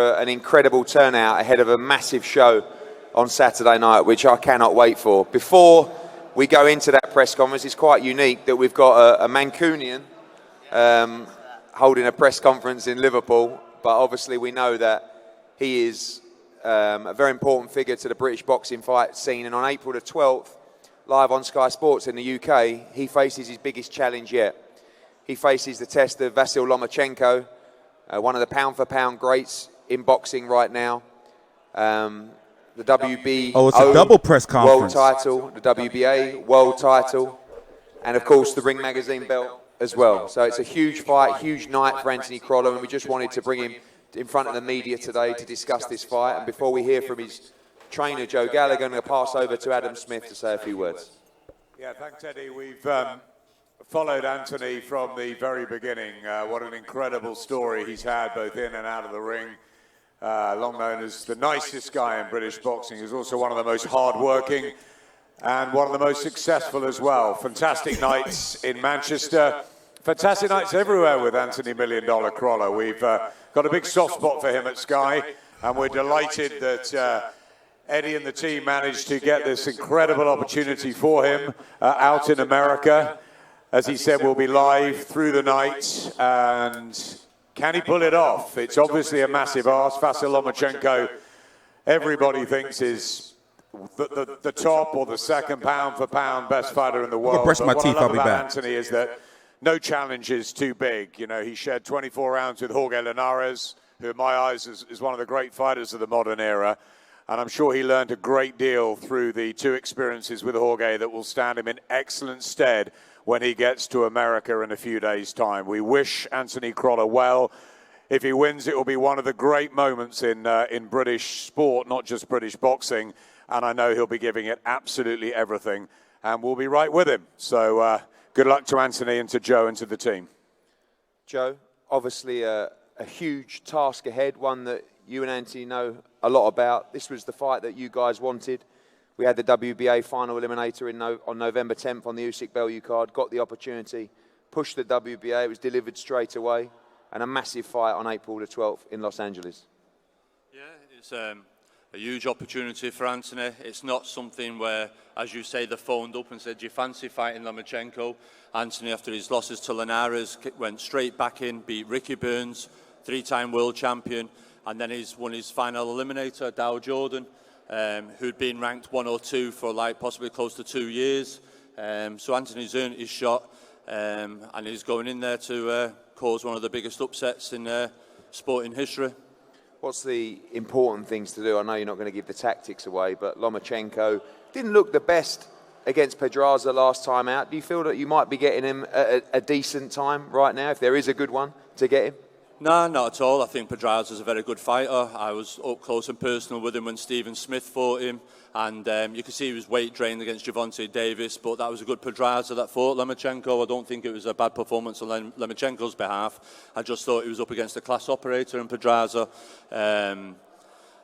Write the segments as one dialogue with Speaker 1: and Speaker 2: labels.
Speaker 1: An incredible turnout ahead of a massive show on Saturday night, which I cannot wait for. Before we go into that press conference, it's quite unique that we've got a Mancunian holding a press conference in Liverpool, but obviously we know that he is a very important figure to the British boxing fight scene, and on April the 12th, live on Sky Sports in the UK, he faces his biggest challenge yet. He faces the test of Vasyl Lomachenko, one of the pound-for-pound greats in boxing right now. The WBO
Speaker 2: it's a double press conference.
Speaker 1: world title, the WBA world title, and of course the Ring Magazine belt as well. So it's a huge fight, huge night for Anthony Crolla, and we just wanted to bring him in front of the media today to discuss this fight. And before we hear from his trainer, Joe Gallagher, I'm going to pass over to Adam Smith to say a few words.
Speaker 3: Yeah, thanks, Eddie. We've followed Anthony from the very beginning. What an incredible story he's had both in and out of the ring. Long known as the nicest guy in British boxing. He's also one of the most hard-working and one of the most successful as well. Fantastic nights in Manchester. Fantastic nights everywhere with Anthony Million Dollar Crolla. We've got a big soft spot for him at Sky, and we're delighted that Eddie and the team managed to get this incredible opportunity for him out in America. As he said, we'll be live through the night, and can he pull it off? It's obviously a massive ask. Vasyl Lomachenko, everybody thinks is the top or the second pound-for-pound best fighter in the world.
Speaker 2: Brush my
Speaker 3: but
Speaker 2: teeth,
Speaker 3: what I love
Speaker 2: I'll be
Speaker 3: about
Speaker 2: back.
Speaker 3: Anthony is that no challenge is too big. You know, he shared 24 rounds with Jorge Linares, who in my eyes is one of the great fighters of the modern era. And I'm sure he learned a great deal through the two experiences with Jorge that will stand him in excellent stead when he gets to America in a few days' time. We wish Anthony Crolla well. If he wins, it will be one of the great moments in British sport, not just British boxing. And I know he'll be giving it absolutely everything. And we'll be right with him. So good luck to Anthony and to Joe and to the team.
Speaker 1: Joe, obviously a huge task ahead, one that you and Anthony know a lot about. This was the fight that you guys wanted. We had the WBA final eliminator on November 10th on the Usyk Bellew card, got the opportunity, pushed the WBA, it was delivered straight away, and a massive fight on April the 12th in Los Angeles.
Speaker 4: Yeah, it's a huge opportunity for Anthony. It's not something where, as you say, they phoned up and said, do you fancy fighting Lomachenko? Anthony, after his losses to Linares, went straight back in, beat Ricky Burns, three-time world champion, and then he's won his final eliminator, Dow Jordan, who'd been ranked 102 for possibly close to 2 years. So Anthony's earned his shot, and he's going in there to cause one of the biggest upsets in sporting history.
Speaker 1: What's the important things to do? I know you're not going to give the tactics away, but Lomachenko didn't look the best against Pedraza last time out. Do you feel that you might be getting him a decent time right now, if there is a good one to get him?
Speaker 4: No, not at all. I think Pedraza's a very good fighter. I was up close and personal with him when Stephen Smith fought him, and you could see he was weight drained against Gervonta Davis, but that was a good Pedraza that fought Lomachenko. I don't think it was a bad performance on Lomachenko's behalf. I just thought he was up against a class operator in Pedraza.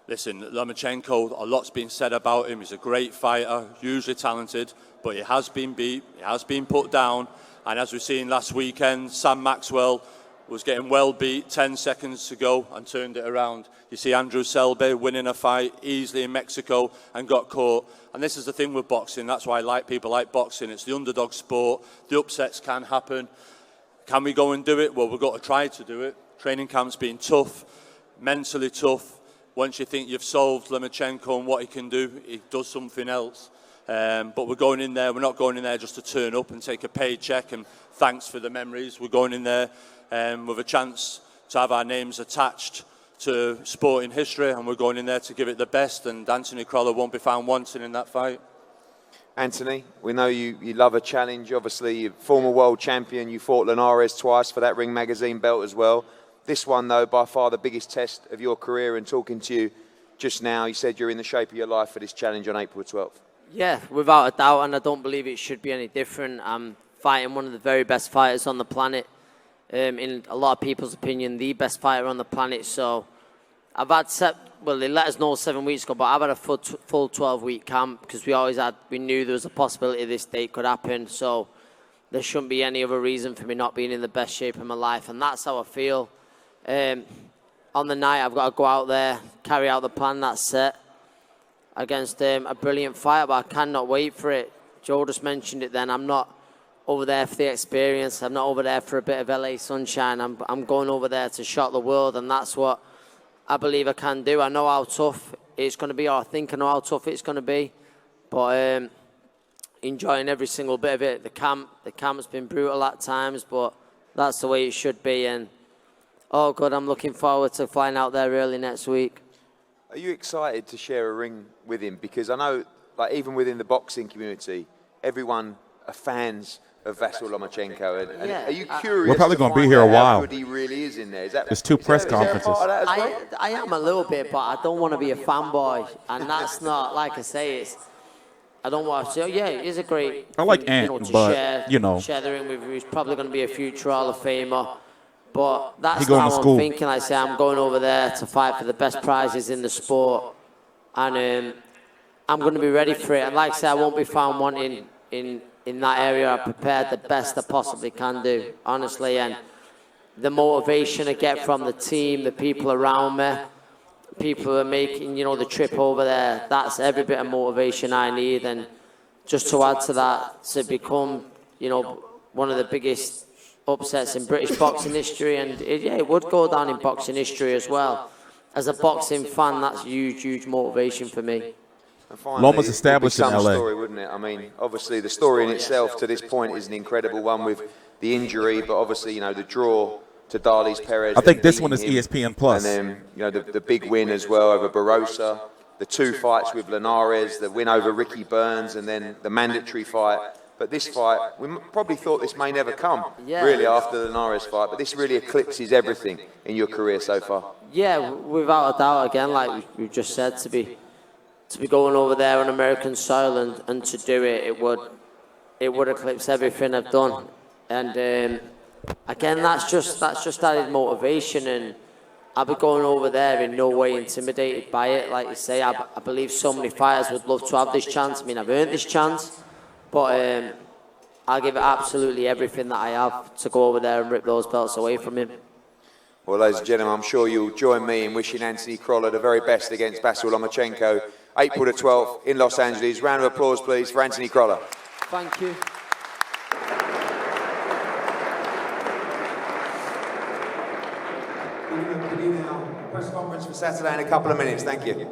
Speaker 4: Listen, Lomachenko, a lot's been said about him. He's a great fighter, hugely talented, but he has been beat, he has been put down, and as we've seen last weekend, Sam Maxwell was getting well beat 10 seconds to go and turned it around. You see Andrew Selby winning a fight easily in Mexico and got caught. And this is the thing with boxing. That's why people like boxing. It's the underdog sport. The upsets can happen. Can we go and do it? Well, we've got to try to do it. Training camp's been tough, mentally tough. Once you think you've solved Lomachenko and what he can do, he does something else. But we're going in there. We're not going in there just to turn up and take a paycheck and thanks for the memories. We're going in there with a chance to have our names attached to sporting history, and we're going in there to give it the best, and Anthony Crolla won't be found wanting in that fight.
Speaker 1: Anthony, we know you love a challenge. Obviously, you're former world champion. You fought Linares twice for that Ring Magazine belt as well. This one, though, by far the biggest test of your career, and talking to you just now, you said you're in the shape of your life for this challenge on April 12th.
Speaker 5: Yeah, without a doubt, and I don't believe it should be any different. I'm fighting one of the very best fighters on the planet. In a lot of people's opinion, the best fighter on the planet. So I've had they let us know 7 weeks ago, but I've had a full 12-week camp because we knew there was a possibility this date could happen. So there shouldn't be any other reason for me not being in the best shape of my life, and that's how I feel. on the night, I've got to go out there, carry out the plan that's set against a brilliant fighter, but I cannot wait for it. Joe just mentioned it then. I'm not over there for the experience. I'm not over there for a bit of LA sunshine. I'm going over there to shock the world, and that's what I believe I can do. I know how tough it's going to be, or I think I know how tough it's going to be, but enjoying every single bit of it. The camp's been brutal at times, but that's the way it should be, and oh good, I'm looking forward to flying out there early next week.
Speaker 1: Are you excited to share a ring with him? Because I know, like, even within the boxing community, everyone are fans of Vasyl Lomachenko. And are you curious?
Speaker 2: We're probably
Speaker 1: going to
Speaker 2: be here a while.
Speaker 1: How good he really is in there? Is that,
Speaker 2: there's 2 press conferences.
Speaker 5: I am a little bit, but I don't want to be a fanboy, and that's not, like I say, I don't want to say, yeah, it is a great
Speaker 2: I like
Speaker 5: thing,
Speaker 2: Ant,
Speaker 5: to
Speaker 2: but,
Speaker 5: share the ring with him. He's probably going to be a future Hall of Famer. But that's
Speaker 2: going
Speaker 5: not
Speaker 2: to
Speaker 5: how
Speaker 2: school.
Speaker 5: I'm thinking. I say I'm going over there to fight for the best prizes in the sport, and I'm going to be ready for it. And like I say, I won't be found wanting in that area. I prepared the best I possibly can do, honestly. And the motivation I get from the team, the people around me, people who are making, the trip over there, that's every bit of motivation I need. And just to add to that, to become, one of the biggest upsets in British boxing history, and it would go down in boxing history as well. As a boxing fan, that's huge motivation for me.
Speaker 2: Loma's established in LA.
Speaker 1: Story, wouldn't it? I mean, obviously the story in itself to this point is an incredible one with the injury, but obviously, the draw to Darlis Perez.
Speaker 2: I think this one is ESPN Plus.
Speaker 1: And then, the big win as well over Barossa, the 2 fights with Linares, the win over Ricky Burns, and then the mandatory fight. But this fight, we probably thought this may never come, really, after the Linares fight. But this really eclipses everything in your career so far. Yeah,
Speaker 5: without a doubt, again, like we've just said, to be going over there on American soil and to do it, it would eclipse everything I've done. And again, that's just added motivation, and I'll be going over there in no way intimidated by it. Like you say, I believe so many fighters would love to have this chance. I mean, I've earned this chance. But I'll give it absolutely everything that I have to go over there and rip those belts away from him.
Speaker 1: Well, ladies and gentlemen, I'm sure you'll join me in wishing Anthony Crolla the very best against Vasyl Lomachenko, April the 12th in Los Angeles. Round of applause, please, for Anthony Crolla.
Speaker 5: Thank you.
Speaker 1: Press conference for Saturday in a couple of minutes. Thank you.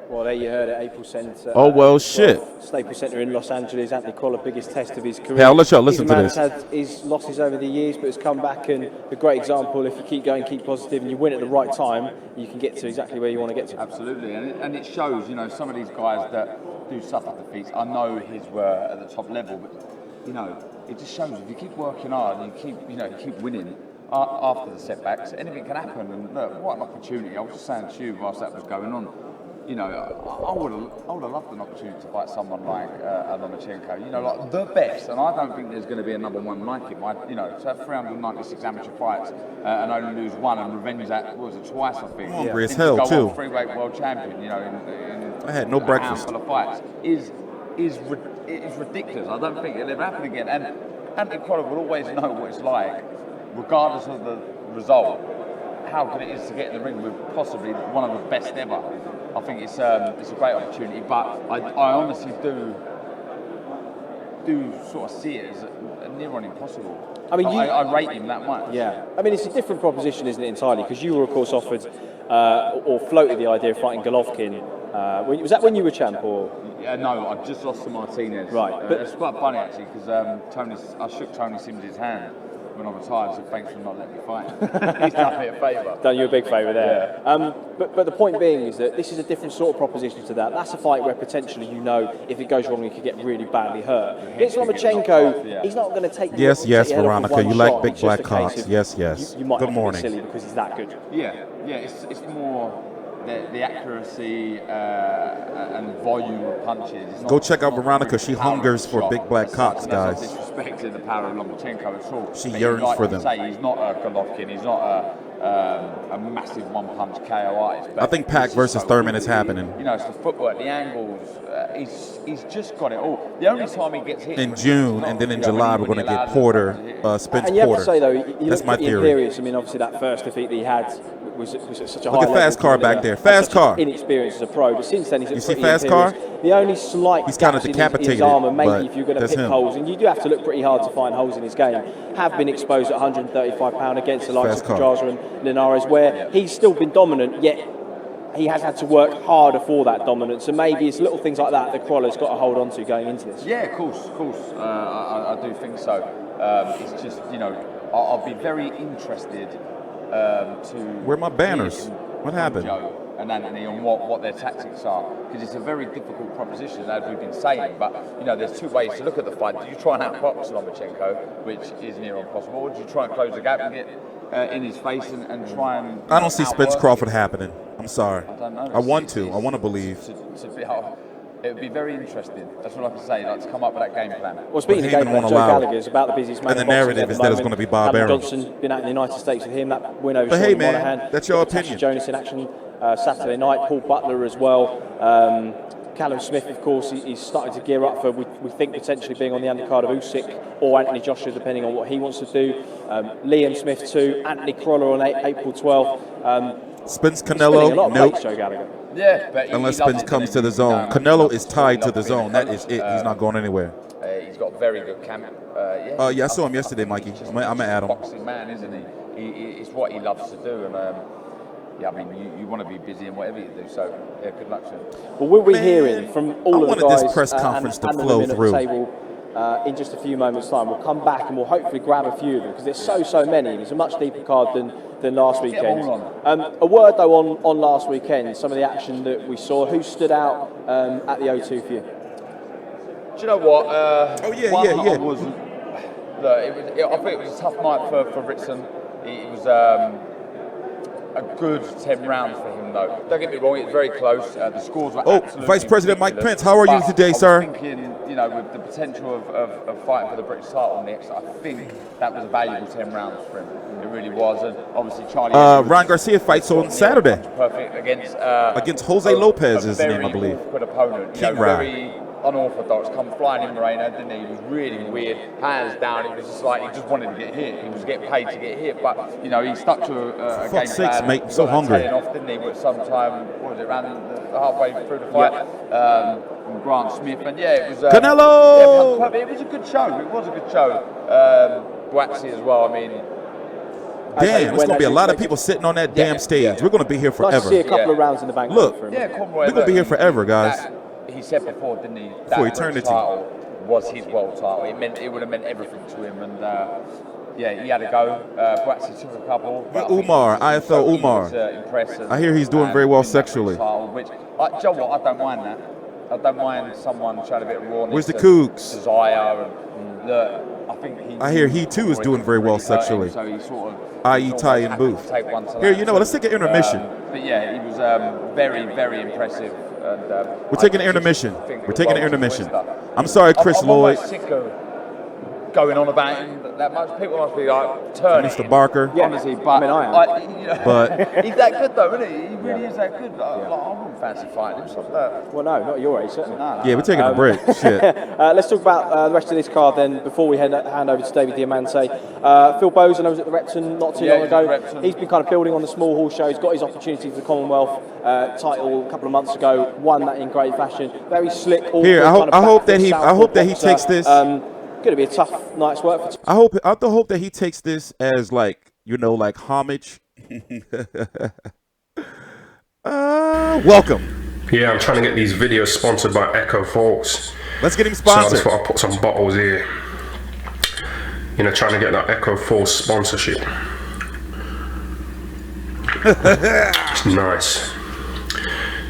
Speaker 6: Well, there you heard it, April Centre.
Speaker 2: Oh, well, shit.
Speaker 6: Staples Centre in Los Angeles, Anthony Crolla, biggest test of his career.
Speaker 2: Hey, I'll let y'all listen to this.
Speaker 6: He's had his losses over the years, but has come back, and a great example, if you keep going, keep positive, and you win at the right time, you can get to exactly where you want to get to.
Speaker 7: Absolutely, and it shows, some of these guys that do suffer defeats, I know his were at the top level, but, it just shows if you keep working hard and you keep winning after the setbacks, anything can happen. And look, what an opportunity. I was just saying to you whilst that was going on, I would have loved an opportunity to fight someone like Lomachenko, like the best, and I don't think there's going to be another one like him. To have 396 amateur fights and only lose one and revenge that, what was it, twice, I think.
Speaker 2: Hungry as hell, too.
Speaker 7: Freeweight world champion, in
Speaker 2: I had no breakfast.
Speaker 7: A handful of fights is ridiculous. I don't think it'll ever happen again. And Anthony Crolla will always know what it's like, regardless of the result, how good it is to get in the ring with possibly one of the best ever. I think it's a great opportunity, but I honestly do sort of see it as near on impossible. I mean, I rate him that much.
Speaker 6: Yeah, I mean, it's a different proposition, isn't it, entirely? Because you were, of course, offered or floated the idea of fighting Golovkin. Was that when you were champ, or?
Speaker 7: Yeah, no, I just lost to Martinez.
Speaker 6: Right,
Speaker 7: but it's quite funny actually because I shook Tony Sims' hand when I retired, so thanks for not letting me fight. He's done me a favour.
Speaker 6: Done you a big favour there.
Speaker 7: Yeah.
Speaker 6: But the point being is that this is a different sort of proposition to that. That's a fight where potentially if it goes wrong, you could get really badly hurt. Against Lomachenko, he's not going to take.
Speaker 2: Yes, Veronica, you like big black cocks. Yes.
Speaker 6: You might
Speaker 2: Good
Speaker 6: have
Speaker 2: morning.
Speaker 6: To be silly because he's that good.
Speaker 7: Yeah. It's more the accuracy and volume of punches.
Speaker 2: Go check out Veronica. She hungers for big black cocks, guys.
Speaker 7: That's not disrespecting the power of Lomachenko at all.
Speaker 2: She yearns for them.
Speaker 7: Say, he's not a Golovkin. He's not a massive one-punch KO artist. But
Speaker 2: I think Pac versus Thurman is happening.
Speaker 7: You know, it's the footwork, the angles. He's just got it all. The only time he gets hit
Speaker 2: In June, and then in July, we're going to get Porter, Spence
Speaker 6: And you have
Speaker 2: Porter.
Speaker 6: to say, though, you
Speaker 2: That's
Speaker 6: look
Speaker 2: my
Speaker 6: at the
Speaker 2: theory.
Speaker 6: Imperious. I mean, obviously, that first defeat that he had was at such a high
Speaker 2: Look at
Speaker 6: level.
Speaker 2: Fast Car back there. Fast Car.
Speaker 6: Inexperienced as a pro, but since then he's
Speaker 2: You
Speaker 6: at
Speaker 2: see
Speaker 6: pretty
Speaker 2: Fast Car?
Speaker 6: Imperious. The only slight
Speaker 2: He's kinda
Speaker 6: gaps in
Speaker 2: decapitated,
Speaker 6: his armour,
Speaker 2: but
Speaker 6: maybe if you're going to
Speaker 2: that's
Speaker 6: pick
Speaker 2: him.
Speaker 6: holes, and you do have to look pretty hard to find holes in his game, have been exposed at 135 £, against the likes
Speaker 2: Fast
Speaker 6: of
Speaker 2: Car.
Speaker 6: Kajaza and Linares, where he's still been dominant, yet he has had to work harder for that dominance. And maybe it's little things like that Crawler's got to hold on to going into this.
Speaker 7: Yeah, of course. I do think so. It's just, you know, I'll be very interested to...
Speaker 2: Where are my banners?
Speaker 7: hear
Speaker 2: What happened?
Speaker 7: Joe and Anthony on what their tactics are, because it's a very difficult proposition, as we've been saying. But you know, there's two ways to look at the fight. Do you try and outbox Lomachenko, which is near impossible, or do you try and close the gap and get in his face and try and...
Speaker 2: I don't see Spence
Speaker 7: outwork
Speaker 2: Crawford
Speaker 7: him?
Speaker 2: happening. I'm sorry.
Speaker 7: I don't know.
Speaker 2: I want to believe.
Speaker 7: It would be very interesting. That's what I can say. Like, to come up with that game plan.
Speaker 6: Well, speaking of
Speaker 2: Heyman
Speaker 6: game plan,
Speaker 2: won't
Speaker 6: Joe
Speaker 2: allow it.
Speaker 6: Gallagher is about the busiest man
Speaker 2: And the
Speaker 6: in boxing
Speaker 2: narrative
Speaker 6: at the
Speaker 2: is that it's
Speaker 6: moment.
Speaker 2: going to be Bob
Speaker 6: Callum
Speaker 2: Arum.
Speaker 6: Johnson been out in the United States with him. That win over
Speaker 2: But
Speaker 6: Sean
Speaker 2: hey, man,
Speaker 6: Monahan.
Speaker 2: that's your
Speaker 6: Tasha
Speaker 2: opinion.
Speaker 6: Jonas in action Saturday night. Paul Butler as well. Callum Smith, of course, he's starting to gear up for, we think, potentially being on the undercard of Usyk or Anthony Joshua, depending on what he wants to do. Liam Smith too. Anthony Crawler on April 12th.
Speaker 2: Spence
Speaker 6: Spinning a lot
Speaker 2: Canelo,
Speaker 6: of
Speaker 2: nope.
Speaker 6: plates, Joe Gallagher.
Speaker 7: Yeah, but
Speaker 2: Unless
Speaker 7: he loves
Speaker 2: Spence
Speaker 7: it,
Speaker 2: comes
Speaker 7: doesn't
Speaker 2: to
Speaker 7: he?
Speaker 2: the zone.
Speaker 7: No,
Speaker 2: Canelo is
Speaker 7: he
Speaker 2: tied to
Speaker 7: loves
Speaker 2: the
Speaker 7: being
Speaker 2: zone.
Speaker 7: a
Speaker 2: That
Speaker 7: coach.
Speaker 2: is it. He's not going anywhere.
Speaker 7: He's got a very good camp.
Speaker 2: Yeah, I saw him yesterday, Mikey. I'm at him.
Speaker 7: Boxing man, isn't he? It's what he loves to do, and yeah, I mean, you want to be busy in whatever you do. So yeah, good luck to him.
Speaker 6: Well, we'll be
Speaker 2: Man,
Speaker 6: hearing from all
Speaker 2: I
Speaker 6: of the
Speaker 2: wanted
Speaker 6: guys
Speaker 2: this press conference to
Speaker 6: and the
Speaker 2: flow
Speaker 6: women
Speaker 2: through.
Speaker 6: at the table in just a few moments' time. We'll come back and we'll hopefully grab a few of them, because there's so many. There's a much deeper card than last
Speaker 7: Get them
Speaker 6: weekend.
Speaker 7: all
Speaker 6: A word though on last weekend, some of the action that we saw. Who stood out at the O2 for you?
Speaker 7: Do you know what?
Speaker 2: Oh, yeah,
Speaker 7: one
Speaker 2: yeah,
Speaker 7: that
Speaker 2: yeah.
Speaker 7: I wasn't. Look, I think it was a tough night for Ritson. It was a good 10 rounds for him, though. Don't get me wrong, it's very close. The scores were absolutely
Speaker 2: Vice President Mike
Speaker 7: ridiculous.
Speaker 2: Pence, how are you
Speaker 7: But
Speaker 2: today,
Speaker 7: I was
Speaker 2: sir?
Speaker 7: thinking, you know, with the potential of fighting for the British title next, I think that was a valuable 10 rounds for him. It really was. And obviously, Charlie.
Speaker 2: Ron Garcia fights on Saturday.
Speaker 7: Perfect against
Speaker 2: Jose Lopez is his name, I
Speaker 7: very
Speaker 2: believe.
Speaker 7: awkward opponent.
Speaker 2: King Rye.
Speaker 7: Very unorthodox, come flying in Arena, didn't he? It was really weird, hands down. It was just like he just wanted to get hit. He was getting paid to get hit, but you know he stuck to a game
Speaker 2: Fuck's sakes,
Speaker 7: plan.
Speaker 2: mate, I'm so
Speaker 7: Got that
Speaker 2: hungry.
Speaker 7: telling off, didn't he? But sometime, what was it, around halfway through the fight, from Grant Smith, and yeah, it was
Speaker 2: Canelo!
Speaker 7: Yeah, it was a good show. It was a good show. Gvozdyk as well. I mean.
Speaker 2: Damn, there's going to be a lot of people sitting on that damn stage. We're going to be here
Speaker 6: Nice to
Speaker 2: forever.
Speaker 6: see a couple of rounds in the bank.
Speaker 2: Look,
Speaker 6: for him.
Speaker 7: Yeah, Conroy,
Speaker 2: We're gonna be here forever, guys.
Speaker 7: He said before, didn't he?
Speaker 2: For
Speaker 7: that
Speaker 2: eternity.
Speaker 7: title was his world title. It would have meant everything to him, and yeah, he had to go. Gvozdyk took a couple. but I think
Speaker 2: Umar,
Speaker 7: he was
Speaker 2: IFL Umar.
Speaker 7: impressed.
Speaker 2: I hear he's doing very well sexually.
Speaker 7: Which, do you know what? I don't mind that. I don't mind someone showing a bit of rawness.
Speaker 2: Where's the
Speaker 7: and
Speaker 2: Cougs?
Speaker 7: Desire and look. I think
Speaker 2: I hear he too is doing very well sexually.
Speaker 7: So he sort of.
Speaker 2: I.e.
Speaker 7: he's almost
Speaker 2: Ty and
Speaker 7: happy to
Speaker 2: Booth.
Speaker 7: take one to
Speaker 2: Here,
Speaker 7: that.
Speaker 2: you know what? Let's take an intermission.
Speaker 7: But yeah, he was very, very impressive. And,
Speaker 2: We're taking an intermission. We're taking an intermission. I'm sorry, Chris
Speaker 7: I'm
Speaker 2: Lloyd.
Speaker 7: almost sick of going on about him that much. People must be like turning.
Speaker 2: Mr. Barker.
Speaker 6: Yeah,
Speaker 7: Honestly, but
Speaker 6: I mean, I am.
Speaker 7: you know,
Speaker 2: But-
Speaker 7: he's that good though, isn't he? He really is that good. Like, I wouldn't fancy fighting him. Stuff like that.
Speaker 6: Well, no, not at your age, certainly.
Speaker 2: Yeah, we're taking a break. Shit.
Speaker 6: Let's talk about the rest of this card then before we hand over to David Diamante. Phil Bozen, I was at the Repton not too
Speaker 7: Yeah,
Speaker 6: long
Speaker 7: he was
Speaker 6: ago.
Speaker 7: at Repton.
Speaker 6: He's been kind of building on the small hall show. He's got his opportunity for the Commonwealth title a couple of months ago. Won that in great fashion. Very slick.
Speaker 2: Here, I hope that he takes this.
Speaker 6: Going to be a tough night's work for.
Speaker 2: I hope that he takes this as like, you know, like homage. Welcome.
Speaker 8: Yeah, I'm trying to get these videos sponsored by Echo Force.
Speaker 2: Let's get him
Speaker 8: So I
Speaker 2: sponsored.
Speaker 8: just thought I'd put some bottles here. You know, trying to get that Echo Force sponsorship. It's nice.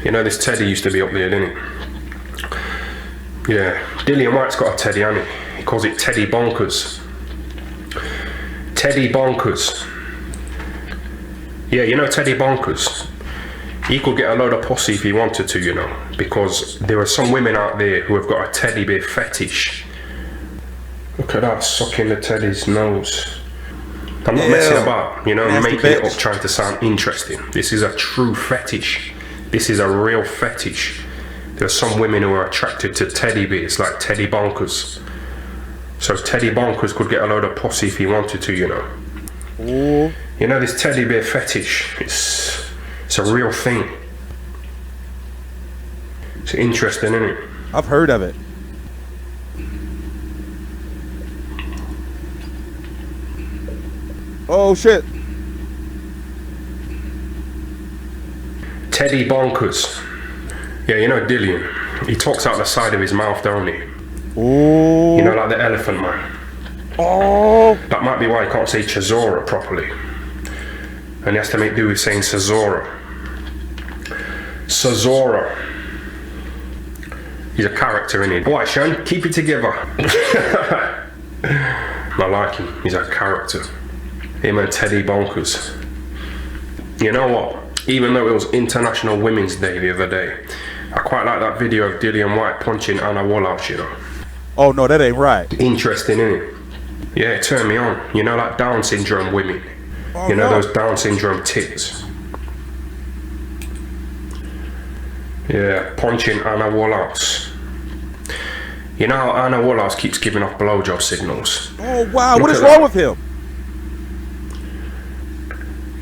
Speaker 8: You know, this Teddy used to be up there, didn't he? Yeah, Dillian White's got a Teddy, hasn't he? He calls it Teddy Bonkers. Teddy Bonkers. Yeah, you know Teddy Bonkers. He could get a load of pussy if he wanted to, you know, because there are some women out there who have got a teddy bear fetish. Look at that, sucking the teddy's nose. I'm not messing about,
Speaker 2: Nasty
Speaker 8: making it
Speaker 2: bitch.
Speaker 8: up trying to sound interesting. This is a true fetish. This is a real fetish. There are some women who are attracted to teddy bears, like Teddy Bonkers. So Teddy Bonkers could get a load of pussy if he wanted to,
Speaker 2: Ooh.
Speaker 8: This teddy bear fetish, it's a real thing. It's interesting, isn't it?
Speaker 2: I've heard of it. Oh shit.
Speaker 8: Teddy Bonkers. Yeah, Dillian. He talks out the side of his mouth, don't he?
Speaker 2: Ooh.
Speaker 8: Like the elephant man.
Speaker 2: Oh.
Speaker 8: That might be why he can't say Chisora properly. And he has to make do with saying Cesora. Cesora. He's a character, isn't he? Why, Sean? Keep it together. I like him. He's a character. Him and Teddy Bonkers. You know what? Even though it was International Women's Day the other day, I quite like that video of Dillian White punching Anna Wollhouse,
Speaker 2: Oh no, that ain't right.
Speaker 8: Interesting, isn't it? Yeah, it turned me on. Like Down syndrome women.
Speaker 2: Oh,
Speaker 8: no.
Speaker 2: no.
Speaker 8: Those Down syndrome tits. Yeah, punching Anna Wollhouse. How Anna Wollhouse keeps giving off blowjob signals.
Speaker 2: Oh wow, what is wrong with him?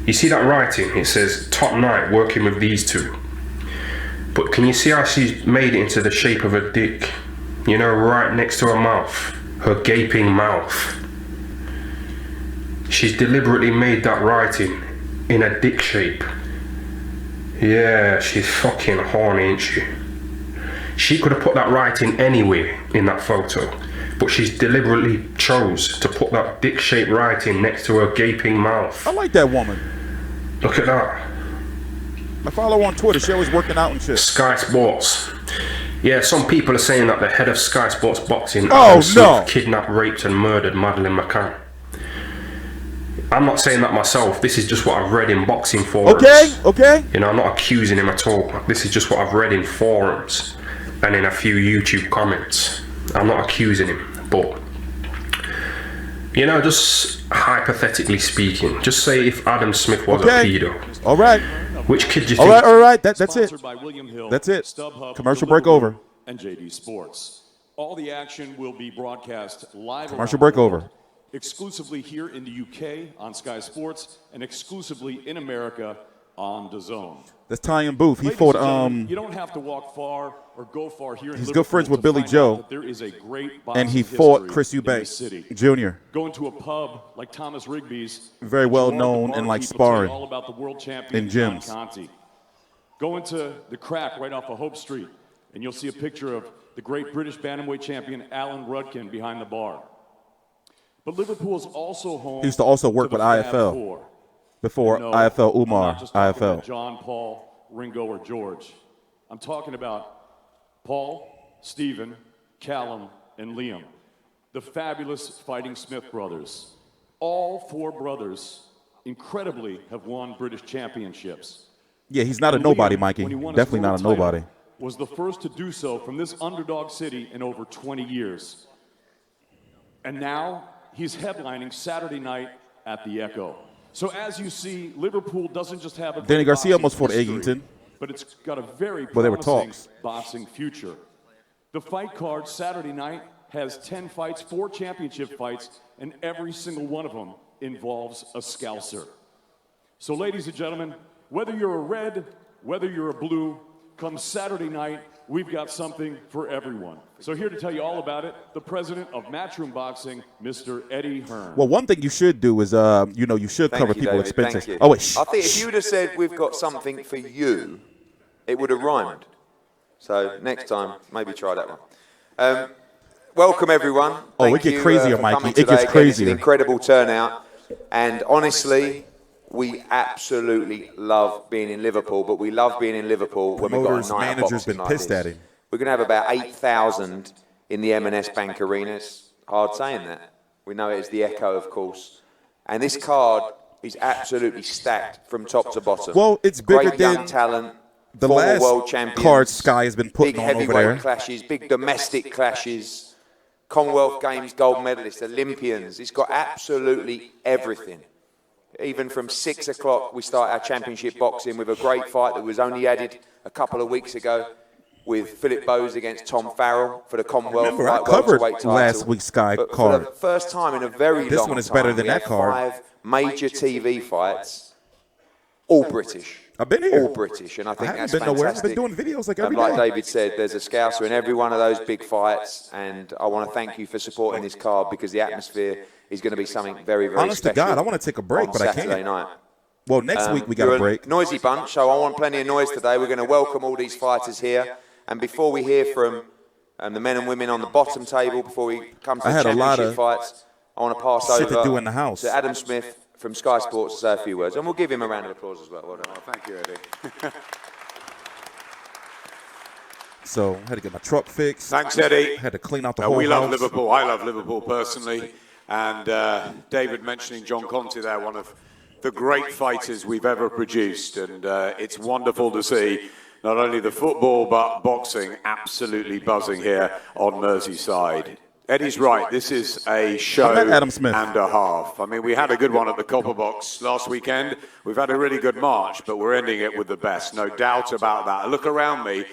Speaker 8: You see that writing? It says top night working with these two. But can you see how she's made it into the shape of a dick? Right next to her mouth. Her gaping mouth. She's deliberately made that writing in a dick shape. Yeah, she's fucking horny, ain't she? She could have put that writing anywhere in that photo, but she's deliberately chose to put that dick-shaped writing next to her gaping mouth.
Speaker 2: I like that woman.
Speaker 8: Look at that.
Speaker 2: I follow her on Twitter. She always working out and shit.
Speaker 8: Sky Sports. Yeah, some people are saying that the head of Sky Sports Boxing kidnapped, raped and murdered Madeleine McCann. I'm not saying that myself. This is just what I've read in boxing forums.
Speaker 2: Okay.
Speaker 8: I'm not accusing him at all. This is just what I've read in forums and in a few YouTube comments. I'm not accusing him, but just hypothetically speaking, just say if Adam Smith was a pedo.
Speaker 2: All right.
Speaker 8: Which kid do you think?
Speaker 2: All right. That's it. That's it. Commercial break over.
Speaker 9: And JD Sports. All the action will be broadcast live.
Speaker 2: Commercial break over.
Speaker 9: Exclusively here in the UK on Sky Sports and exclusively in America on DAZN.
Speaker 2: That's Ty Booth. He fought
Speaker 9: you don't have to walk far or go far here in
Speaker 2: he's
Speaker 9: Liverpool
Speaker 2: good friends with
Speaker 9: to
Speaker 2: Billy
Speaker 9: find
Speaker 2: Joe.
Speaker 9: out that there is a great
Speaker 2: And he
Speaker 9: boxing
Speaker 2: fought
Speaker 9: history
Speaker 2: Chris
Speaker 9: in
Speaker 2: Eubank
Speaker 9: this city.
Speaker 2: Jr.
Speaker 9: Going to a pub like Thomas Rigby's,
Speaker 2: Very well
Speaker 9: which a lot of the
Speaker 2: known
Speaker 9: bar
Speaker 2: in like
Speaker 9: people tell you
Speaker 2: sparring
Speaker 9: all about the world champion
Speaker 2: in gyms.
Speaker 9: John Conti. Go into the Crack right off of Hope Street, and you'll see a picture of the great British bantamweight champion Alan Rudkin behind the bar. But Liverpool is also home.
Speaker 2: He used to also work
Speaker 9: to
Speaker 2: with
Speaker 9: the Fab
Speaker 2: IFL
Speaker 9: Four.
Speaker 2: before
Speaker 9: No,
Speaker 2: IFL
Speaker 9: I'm
Speaker 2: Umar
Speaker 9: not just talking
Speaker 2: IFL.
Speaker 9: about John, Paul, Ringo, or George. I'm talking about Paul, Stephen, Callum, and Liam, the fabulous Fighting Smith brothers. All four brothers, incredibly, have won British championships.
Speaker 2: Yeah, he's not a
Speaker 9: And
Speaker 2: nobody,
Speaker 9: Liam,
Speaker 2: Mikey.
Speaker 9: when he won his
Speaker 2: Definitely not
Speaker 9: world
Speaker 2: a
Speaker 9: title,
Speaker 2: nobody.
Speaker 9: was the first to do so from this underdog city in over 20 years. And now he's headlining Saturday night at the Echo. So as you see, Liverpool doesn't just have a
Speaker 2: Danny
Speaker 9: great
Speaker 2: Garcia
Speaker 9: boxing
Speaker 2: almost fought
Speaker 9: history,
Speaker 2: Eggington.
Speaker 9: but it's got a very
Speaker 2: Well, there were
Speaker 9: promising
Speaker 2: talks.
Speaker 9: boxing future. The fight card Saturday night has 10 fights, 4 championship fights, and every single one of them involves a scouser. So ladies and gentlemen, whether you're a red, whether you're a blue, come Saturday night, we've got something for everyone. So here to tell you all about it, the president of Matchroom Boxing, Mr. Eddie Hearn.
Speaker 2: Well, one thing you should do is, you should cover people's
Speaker 1: David.
Speaker 2: expenses.
Speaker 1: Thank you.
Speaker 2: Oh, wait.
Speaker 1: I think if you would have said we've got something for you, it would have rhymed. So next time, maybe try that one. Welcome everyone.
Speaker 2: Oh,
Speaker 1: Thank
Speaker 2: it gets
Speaker 1: you,
Speaker 2: crazier,
Speaker 1: for
Speaker 2: Mikey.
Speaker 1: coming
Speaker 2: It
Speaker 1: today.
Speaker 2: gets
Speaker 1: Again,
Speaker 2: crazier.
Speaker 1: It's an incredible turnout, and honestly, we absolutely love being in Liverpool. But we love being in Liverpool when we've got
Speaker 2: Promoters,
Speaker 1: a night of
Speaker 2: managers
Speaker 1: boxing
Speaker 2: been
Speaker 1: like
Speaker 2: pissed
Speaker 1: this.
Speaker 2: at him.
Speaker 1: We're going to have about 8,000 in the M&S Bank Arena. It's hard saying that. We know it as the Echo, of course. And this card is absolutely stacked from top to bottom.
Speaker 2: Well, it's bigger
Speaker 1: Great young
Speaker 2: than
Speaker 1: talent.
Speaker 2: the
Speaker 1: former
Speaker 2: last
Speaker 1: world champions,
Speaker 2: card Sky has been putting
Speaker 1: big
Speaker 2: on over
Speaker 1: heavyweight
Speaker 2: there.
Speaker 1: clashes, big domestic clashes, Commonwealth Games gold medalists, Olympians. It's got absolutely everything. Even from 6 o'clock, we start our championship boxing with a great fight that was only added a couple of weeks ago with Philip Bowes against Tom Farrell for the Commonwealth
Speaker 2: Remember, I covered last week's Sky
Speaker 1: but
Speaker 2: card.
Speaker 1: for the first time in a very long time,
Speaker 2: this one is better than that card.
Speaker 1: 5 major TV fights, all British.
Speaker 2: I've been here.
Speaker 1: All British, and I think that's
Speaker 2: haven't been nowhere. I've
Speaker 1: fantastic.
Speaker 2: been doing videos like every
Speaker 1: Like
Speaker 2: day.
Speaker 1: David said, there's a Scouser in every one of those big fights, and I want to thank you for supporting this card because the atmosphere is going to be something very, very
Speaker 2: Honest
Speaker 1: special.
Speaker 2: to God, I want to take a break,
Speaker 1: on
Speaker 2: but I
Speaker 1: Saturday
Speaker 2: can't.
Speaker 1: night.
Speaker 2: Well, next week we got
Speaker 1: You're
Speaker 2: a break.
Speaker 1: Noisy bunch, so I want plenty of noise today. We're going to welcome all these fighters here, and before we hear from the men and women on the bottom table, before we come to the championship fights, I want to pass
Speaker 2: shit
Speaker 1: over
Speaker 2: to do in the house.
Speaker 1: to Adam Smith from Sky Sports to say a few words, and we'll give him a round of applause as well. Well done.
Speaker 3: Oh, thank you, Eddie.
Speaker 2: So I had to get my truck fixed.
Speaker 3: Thanks, Eddie.
Speaker 2: Had to clean out the whole
Speaker 3: We love
Speaker 2: house.
Speaker 3: Liverpool. I love Liverpool personally. And David mentioning John Conte there, one of the great fighters we've ever produced. And it's wonderful to see not only the football, but boxing absolutely buzzing here on Merseyside. Eddie's right. This is a show
Speaker 2: Adam Smith.
Speaker 3: and a half. I mean, we had a good one at the Copper Box last weekend. We've had a really good March, but we're ending it with the best. No doubt about that. I look around me,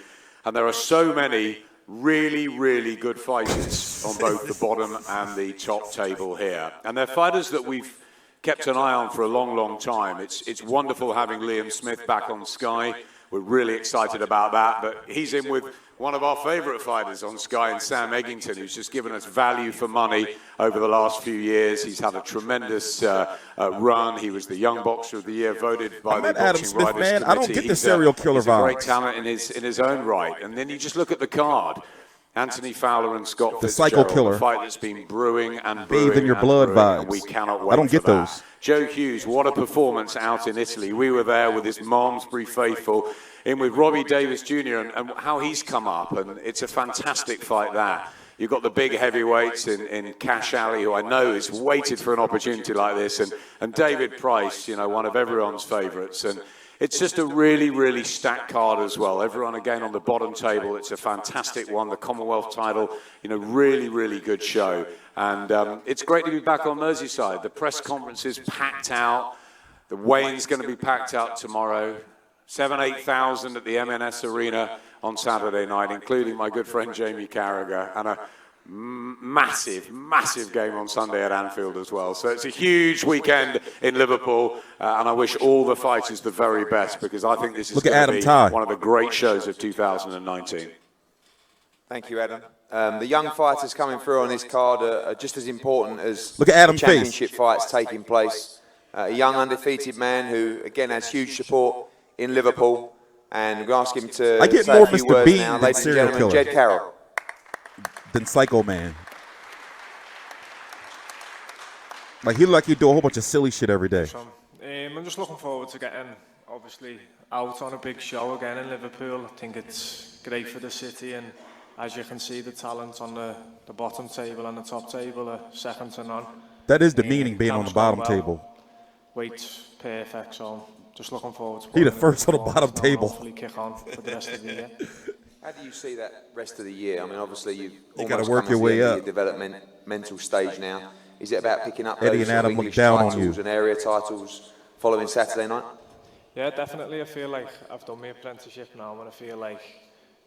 Speaker 3: and there are so many really, really good fighters on both the bottom and the top table here. And they're fighters that we've kept an eye on for a long, long time. It's wonderful having Liam Smith back on Sky. We're really excited about that, but he's in with one of our favourite fighters on Sky, and Sam Eggington, who's just given us value for money over the last few years. He's had a tremendous run. He was the Young Boxer of the Year, voted by the
Speaker 2: Adam
Speaker 3: Boxing
Speaker 2: Smith,
Speaker 3: Writers
Speaker 2: man.
Speaker 3: Committee.
Speaker 2: I don't get the
Speaker 3: He's
Speaker 2: serial killer
Speaker 3: he's a great
Speaker 2: vibes.
Speaker 3: talent in his own right. And then you just look at the card. Anthony Fowler and Scott
Speaker 2: The psycho
Speaker 3: Fitzgerald,
Speaker 2: killer.
Speaker 3: a fight that's been brewing and brewing
Speaker 2: Bathe in your
Speaker 3: and
Speaker 2: blood
Speaker 3: brewing, and
Speaker 2: vibes.
Speaker 3: we cannot wait
Speaker 2: I don't get
Speaker 3: for that.
Speaker 2: those.
Speaker 3: Joe Hughes, what a performance out in Italy. We were there with his Malmesbury faithful, in with Robbie Davis Jr. and how he's come up, and it's a fantastic fight there. You've got the big heavyweights in Kash Ali, who I know has waited for an opportunity like this, and David Price, you know, one of everyone's favourites. And it's just a really, really stacked card as well. Everyone, again, on the bottom table, it's a fantastic one. The Commonwealth title, you know, really, really good show. And it's great to be back on Merseyside. The press conference is packed out. The weigh-in's going to be packed out tomorrow. 8,000 at the M&S Arena on Saturday night, including my good friend Jamie Carragher, and a massive, massive game on Sunday at Anfield as well. So it's a huge weekend in Liverpool, and I wish all the fighters the very best, because I think this is going to be one of the great shows of 2019.
Speaker 1: Thank you, Adam. The young fighters coming through on this card are just as important as
Speaker 2: Look at Adam's
Speaker 1: the championship fights taking place. A young undefeated man who, again, has huge support in Liverpool, and we ask him to
Speaker 2: I get
Speaker 1: say
Speaker 2: more
Speaker 1: a few
Speaker 2: Mr.
Speaker 1: words
Speaker 2: Bean
Speaker 1: now.
Speaker 2: than
Speaker 1: Ladies and
Speaker 2: serial
Speaker 1: gentlemen,
Speaker 2: killer.
Speaker 1: Jed Carroll.
Speaker 2: Than Psycho Man. Like he like you do a whole bunch of silly shit every day.
Speaker 10: I'm just looking forward to getting, obviously, out on a big show again in Liverpool. I think it's great for the city, and as you can see, the talent on the bottom table and the top table are second to none.
Speaker 2: That is the meaning, being on the bottom table.
Speaker 10: Weight's perfect, so just looking forward to
Speaker 2: He the first on the bottom table.
Speaker 10: Hopefully kick on for the rest of the year.
Speaker 1: How do you see that rest of the year? I mean, obviously you've
Speaker 2: gotta
Speaker 1: almost
Speaker 2: work
Speaker 1: come
Speaker 2: your
Speaker 1: to
Speaker 2: way
Speaker 1: the end
Speaker 2: up.
Speaker 1: of your developmental stage now. Is it about picking up
Speaker 2: Eddie
Speaker 1: those
Speaker 2: and Adam look
Speaker 1: English
Speaker 2: down on
Speaker 1: titles
Speaker 2: you.
Speaker 1: and area titles following Saturday night?
Speaker 10: Yeah, definitely. I feel like I've done my apprenticeship now, and I feel like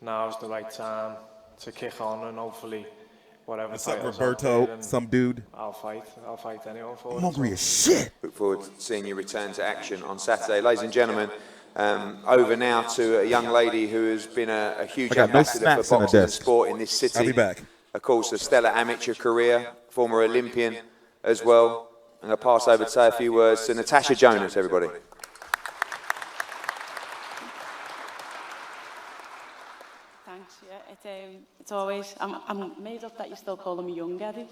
Speaker 10: now's the right time to kick on, and hopefully whatever.
Speaker 2: What's up,
Speaker 10: titles
Speaker 2: Roberto?
Speaker 10: out there,
Speaker 2: some dude.
Speaker 10: I'll fight anyone for it.
Speaker 2: I'm hungry as shit.
Speaker 1: Look forward to seeing you return to action on Saturday. Ladies and gentlemen, over now to a young lady who has been a huge
Speaker 2: I got no
Speaker 1: ambassador
Speaker 2: snacks
Speaker 1: for
Speaker 2: on the
Speaker 1: boxing and
Speaker 2: desk.
Speaker 1: sport in this city.
Speaker 2: I'll be back.
Speaker 1: Of course, a stellar amateur career, former Olympian as well. I'm going to pass over to say a few words to Natasha Jonas, everybody.
Speaker 11: Thanks, yeah. It's always, I'm made up that you still call them young, Eddie.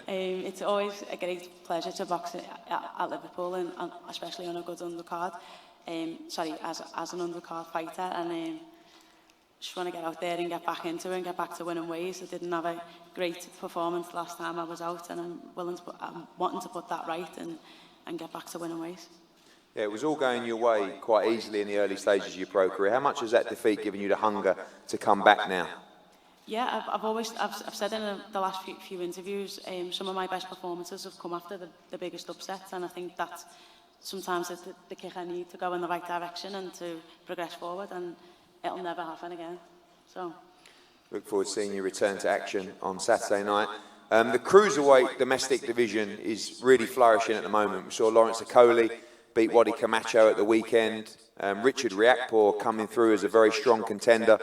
Speaker 11: It's always a great pleasure to box at Liverpool, and especially on a good undercard. As an undercard fighter, and just want to get out there and get back into it and get back to winning ways. I didn't have a great performance last time I was out, and I'm wanting to put that right and get back to winning ways.
Speaker 1: Yeah, it was all going your way quite easily in the early stages of your pro career. How much has that defeat given you the hunger to come back now?
Speaker 11: Yeah, I've said in the last few interviews, some of my best performances have come after the biggest upsets, and I think that's sometimes it's the kick I need to go in the right direction and to progress forward, and it'll never happen again. So.
Speaker 1: Look forward to seeing you return to action on Saturday night. The cruiserweight domestic division is really flourishing at the moment. We saw Lawrence Okoli beat Wadi Camacho at the weekend. Richard Riakporhe coming through as a very strong contender,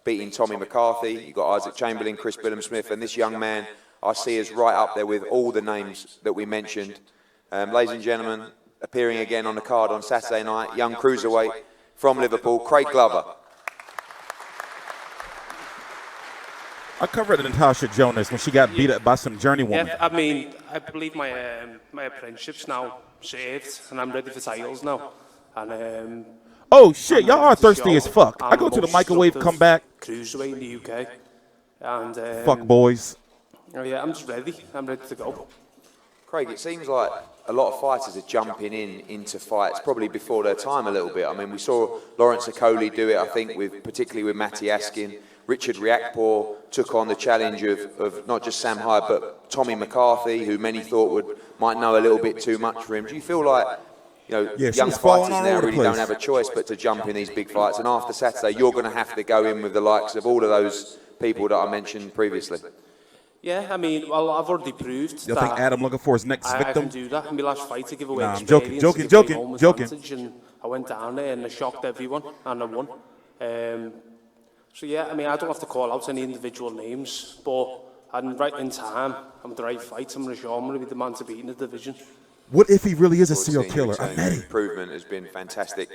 Speaker 1: beating Tommy McCarthy. You've got Isaac Chamberlain, Chris Billam-Smith, and this young man I see is right up there with all the names that we mentioned. Ladies and gentlemen, appearing again on the card on Saturday night, young cruiserweight from Liverpool, Craig Glover.
Speaker 2: I covered Natasha Jonas when she got beat up by some journeywoman.
Speaker 12: Yeah, I mean, I believe my my apprenticeship's now served, and I'm ready for titles now. And
Speaker 2: oh shit, y'all are thirsty as fuck. I go to the microwave, come back.
Speaker 12: Cruiserweight in the UK, and
Speaker 2: fuck boys.
Speaker 12: Oh yeah, I'm just ready. I'm ready to go.
Speaker 1: Craig, it seems like a lot of fighters are jumping into fights probably before their time a little bit. I mean, we saw Lawrence Okoli do it, I think, particularly with Matty Askin. Richard Riakporhe took on the challenge of not just Sam Hyde, but Tommy McCarthy, who many thought might know a little bit too much for him. Do you feel like, young fighters now really don't have a choice but to jump in these big fights? And after Saturday, you're going to have to go in with the likes of all of those people that I mentioned previously.
Speaker 12: Yeah, I mean, well, I've already proved
Speaker 2: you
Speaker 12: that.
Speaker 2: think Adam looking for his next victim?
Speaker 12: I can do that. In my last fight, to give away
Speaker 2: I'm
Speaker 12: experience.
Speaker 2: joking.
Speaker 12: And I went down there and I shocked everyone, and I won. So yeah, I mean, I don't have to call out any individual names, but I'm right in time. I'm at the right fight. I'm going to show him I'm going to be the man to beat in the division.
Speaker 2: What if he really is a serial killer? I met him.
Speaker 1: Improvement has been fantastic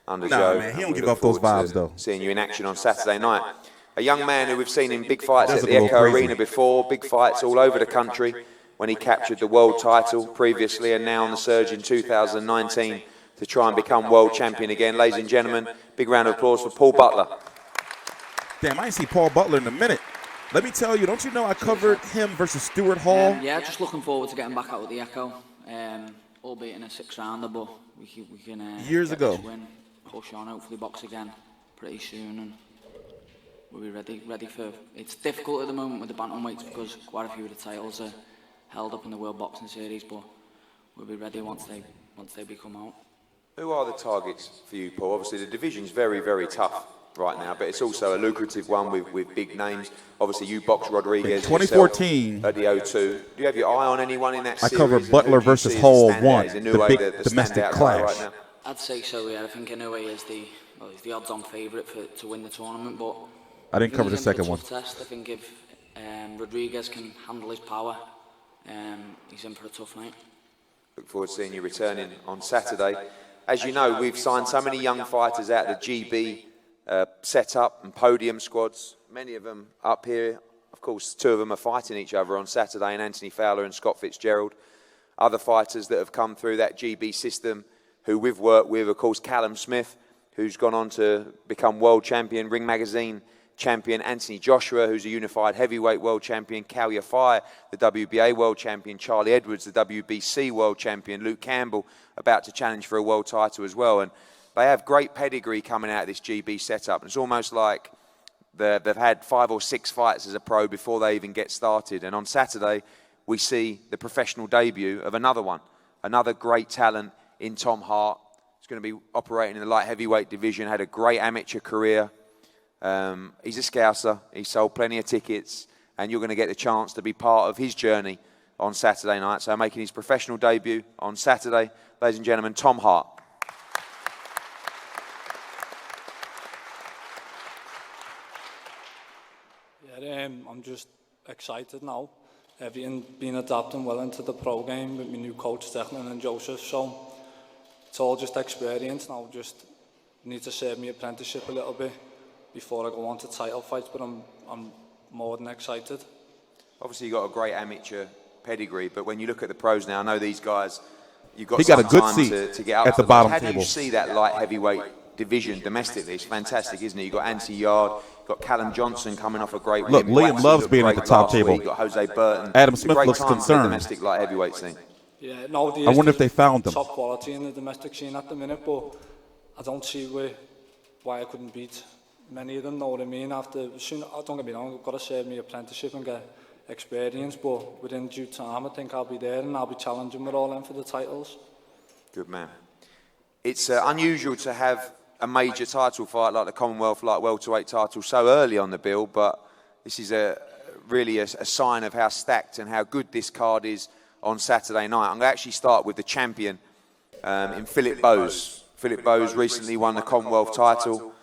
Speaker 1: under
Speaker 2: Nah,
Speaker 1: Joe.
Speaker 2: man, he don't give off those vibes though.
Speaker 1: Seeing you in action on Saturday night. A young man who we've seen in big fights at the Echo Arena before, big fights all over the country, when he captured the world title previously, and now on the surge in 2019 to try and become world champion again. Ladies and gentlemen, big round of applause for Paul Butler.
Speaker 2: Damn, I ain't see Paul Butler in a minute. Let me tell you, don't you know I covered him versus Stuart Hall?
Speaker 13: Yeah, just looking forward to getting back out with the Echo, albeit in a 6-rounder, but we can
Speaker 2: years
Speaker 13: get
Speaker 2: ago
Speaker 13: this win, push on, hopefully box again pretty soon, and we'll be ready for. It's difficult at the moment with the bantamweights because quite a few of the titles are held up in the World Boxing Series, but we'll be ready once they become out.
Speaker 1: Who are the targets for you, Paul? Obviously, the division's very, very tough right now, but it's also a lucrative one with big names. Obviously, you boxed Rodriguez
Speaker 2: 2014
Speaker 1: at the O2. Do you have your eye on anyone in that series?
Speaker 2: I covered Butler versus Hall 1, the big domestic clash.
Speaker 1: Right now?
Speaker 13: I'd say so, yeah. I think Inoue is the odds-on favourite to win the tournament, but
Speaker 2: I didn't cover the second one.
Speaker 13: Test. I think if Rodriguez can handle his power, he's in for a tough night.
Speaker 1: Look forward to seeing you returning on Saturday. As you know, we've signed so many young fighters out of the GB setup and podium squads. Many of them up here. Of course, 2 of them are fighting each other on Saturday, and Anthony Fowler and Scott Fitzgerald. Other fighters that have come through that GB system who we've worked with, of course, Callum Smith, who's gone on to become world champion, Ring Magazine champion, Anthony Joshua, who's a unified heavyweight world champion, Cal Yafai, the WBA world champion, Charlie Edwards, the WBC world champion, Luke Campbell, about to challenge for a world title as well. And they have great pedigree coming out of this GB setup. It's almost like they've had 5 or 6 fights as a pro before they even get started. And on Saturday, we see the professional debut of another one, another great talent in Tom Hart. He's going to be operating in the light heavyweight division, had a great amateur career. He's a Scouser. He sold plenty of tickets, and you're going to get the chance to be part of his journey on Saturday night. So making his professional debut on Saturday, ladies and gentlemen, Tom Hart.
Speaker 14: Yeah, I'm just excited now. Everything been adapting well into the pro game with my new coach, Declan and Joseph. So it's all just experience now. Just need to serve my apprenticeship a little bit before I go on to title fights, but I'm more than excited.
Speaker 1: Obviously, you've got a great amateur pedigree, but when you look at the pros now, I know these guys, you've got
Speaker 2: he got a good
Speaker 1: time
Speaker 2: seat
Speaker 1: to get up
Speaker 2: at the
Speaker 1: to
Speaker 2: bottom
Speaker 1: How
Speaker 2: table.
Speaker 1: do you see that light heavyweight division domestically? It's fantastic, isn't it? You've got Anthony Yard, you've got Callum Johnson coming off a great win.
Speaker 2: Look, Liam loves being at the top table.
Speaker 1: You've got Jose Burton.
Speaker 2: Adam
Speaker 1: It's a
Speaker 2: Smith
Speaker 1: great
Speaker 2: looks
Speaker 1: time for the
Speaker 2: concerned.
Speaker 1: domestic light heavyweight scene.
Speaker 14: Yeah, no,
Speaker 2: I wonder if they found them.
Speaker 14: Top quality in the domestic scene at the minute, but I don't see why I couldn't beat many of them. Know what I mean? Don't get me wrong, I've got to serve my apprenticeship and get experience, but within due time, I think I'll be there and I'll be challenging with all them for the titles.
Speaker 1: Good man. it's unusual to have a major title fight like the Commonwealth Light Welterweight title so early on the bill, but this is really a sign of how stacked and how good this card is on Saturday night. I'm going to actually start with the champion in Philip Bowes. Philip Bowes recently won the Commonwealth title.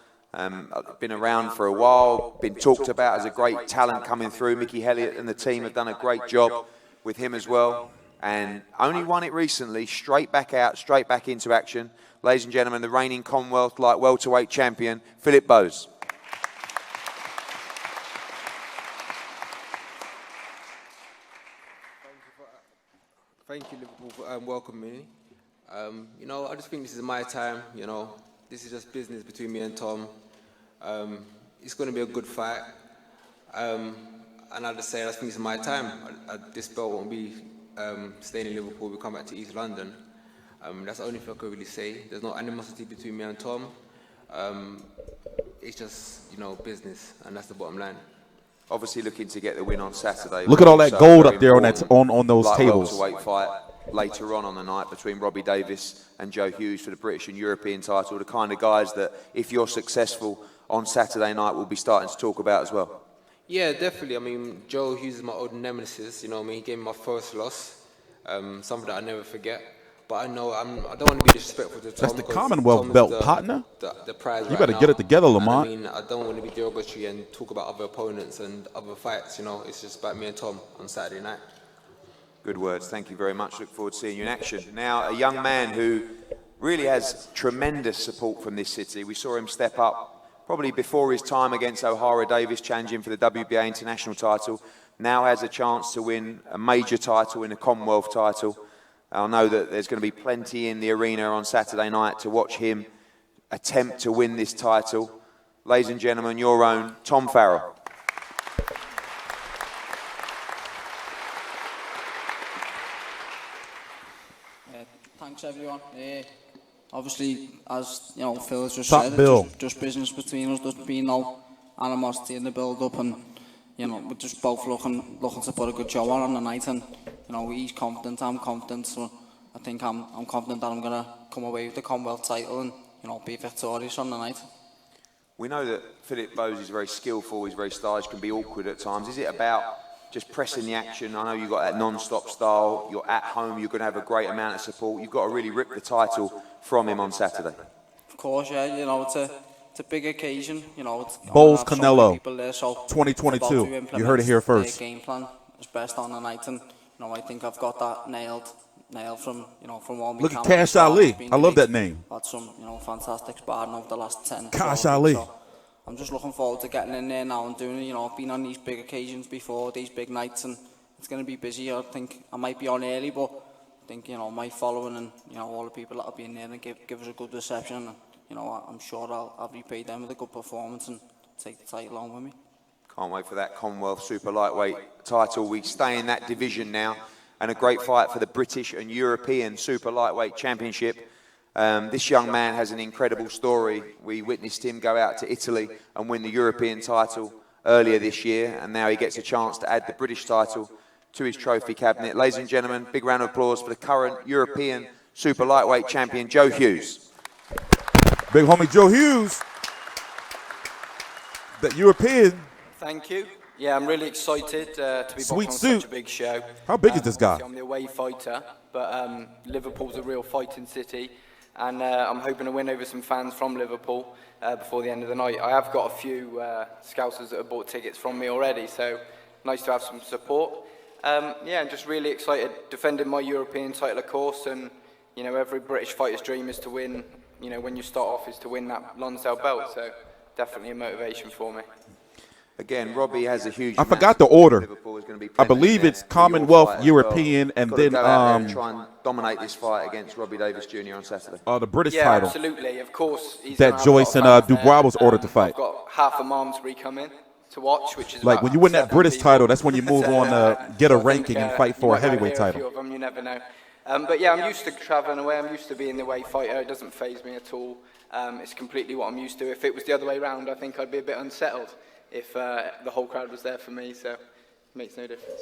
Speaker 1: Been around for a while, been talked about as a great talent coming through. Mickey Elliott and the team have done a great job with him as well. And only won it recently, straight back out, straight back into action. Ladies and gentlemen, the reigning Commonwealth Light Welterweight champion, Philip Bowes.
Speaker 15: Thank you, Liverpool, for welcoming me. You know, I just think this is my time. You know, this is just business between me and Tom. It's going to be a good fight. And I'll just say, I just think this is my time. This belt won't be staying in Liverpool. We'll come back to East London. That's the only thing I could really say. There's no animosity between me and Tom. It's just, you know, business, and that's the bottom line.
Speaker 1: Obviously looking to get the win on Saturday.
Speaker 2: Look at all that gold up there on those tables.
Speaker 1: Welterweight fight later on the night between Robbie Davis and Joe Hughes for the British and European title. The kind of guys that, if you're successful on Saturday night, we'll be starting to talk about as well.
Speaker 15: Yeah, definitely. I mean, Joe Hughes is my old nemesis. You know what I mean? He gave me my first loss, something that I never forget. But I know I don't want to be disrespectful to Tom.
Speaker 2: That's the Commonwealth belt, partner.
Speaker 15: The prize.
Speaker 2: You better get it together, Lamont.
Speaker 15: I mean, I don't want to be derogatory and talk about other opponents and other fights. You know, it's just about me and Tom on Saturday night.
Speaker 1: Good words. Thank you very much. Look forward to seeing you in action. Now, a young man who really has tremendous support from this city. We saw him step up probably before his time against O'Hara Davis, challenging for the WBA international title. Now has a chance to win a major title in a Commonwealth title. I know that there's going to be plenty in the arena on Saturday night to watch him attempt to win this title. Ladies and gentlemen, your own Tom Farrell.
Speaker 13: Thanks, everyone. Obviously, as you know, Phil has just
Speaker 2: Top
Speaker 13: said,
Speaker 2: bill.
Speaker 13: it's just business between us. There's been no animosity in the build-up, and you know, we're just both looking to put a good show on the night. And you know, he's confident, I'm confident, so I think I'm confident that I'm gonna come away with the Commonwealth title and you know be victorious on the night.
Speaker 1: We know that Philip Bowes is very skillful, he's very stylish, can be awkward at times. Is it about just pressing the action? I know you've got that non-stop style, you're at home, you're going to have a great amount of support. You've got to really rip the title from him on Saturday.
Speaker 13: Of course, yeah, you know, it's a big occasion, you know.
Speaker 2: Bowles Canelo,
Speaker 13: so
Speaker 2: 2022. You heard it here first.
Speaker 13: Game plan is best on the night, and you know, I think I've got that nailed from, you know, from one.
Speaker 2: Look at Kash Ali. I love that name.
Speaker 13: Had some, you know, fantastic sparring over the last 10.
Speaker 2: Kash Ali.
Speaker 13: So I'm just looking forward to getting in there now and doing it. You know, I've been on these big occasions before, these big nights, and it's going to be busy. I think I might be on early, but I think, you know, my following and, you know, all the people that will be in there and give us a good reception. And, you know, I'm sure I'll repay them with a good performance and take the title on with me.
Speaker 1: Can't wait for that Commonwealth Super Lightweight title. We stay in that division now, and a great fight for the British and European Super Lightweight Championship. This young man has an incredible story. We witnessed him go out to Italy and win the European title earlier this year, and now he gets a chance to add the British title to his trophy cabinet. Ladies and gentlemen, big round of applause for the current European Super Lightweight champion, Joe Hughes.
Speaker 2: Big homie Joe Hughes, that European.
Speaker 16: Thank you. Yeah, I'm really excited to be
Speaker 2: Sweet
Speaker 16: back on
Speaker 2: suit.
Speaker 16: such a big show.
Speaker 2: How big is this guy?
Speaker 16: I'm the away fighter, but Liverpool's a real fighting city, and I'm hoping to win over some fans from Liverpool before the end of the night. I have got a few Scousers that have bought tickets from me already, so nice to have some support. Yeah, I'm just really excited, defending my European title, of course, and you know, every British fighter's dream is to win. You know, when you start off, is to win that Lonsdale belt, so definitely a motivation for me.
Speaker 1: Again, Robbie has a huge.
Speaker 2: I forgot the order. I believe it's Commonwealth, European, and then
Speaker 1: try and dominate this fight against Robbie Davis Jr. on Saturday.
Speaker 2: The British
Speaker 16: yeah,
Speaker 2: title.
Speaker 16: Absolutely, of course.
Speaker 2: That Joyce and Dubois was ordered to fight.
Speaker 16: I've got half a Malmesbury coming to watch, which is
Speaker 2: like
Speaker 16: about
Speaker 2: when you win that
Speaker 16: 7
Speaker 2: British
Speaker 16: people.
Speaker 2: title, that's when you move on to get a ranking and fight for a heavyweight
Speaker 16: A
Speaker 2: title.
Speaker 16: few of them, you never know. But yeah, I'm used to travelling away. I'm used to being the away fighter. It doesn't faze me at all. It's completely what I'm used to. If it was the other way around, I think I'd be a bit unsettled if the whole crowd was there for me. So it makes no difference.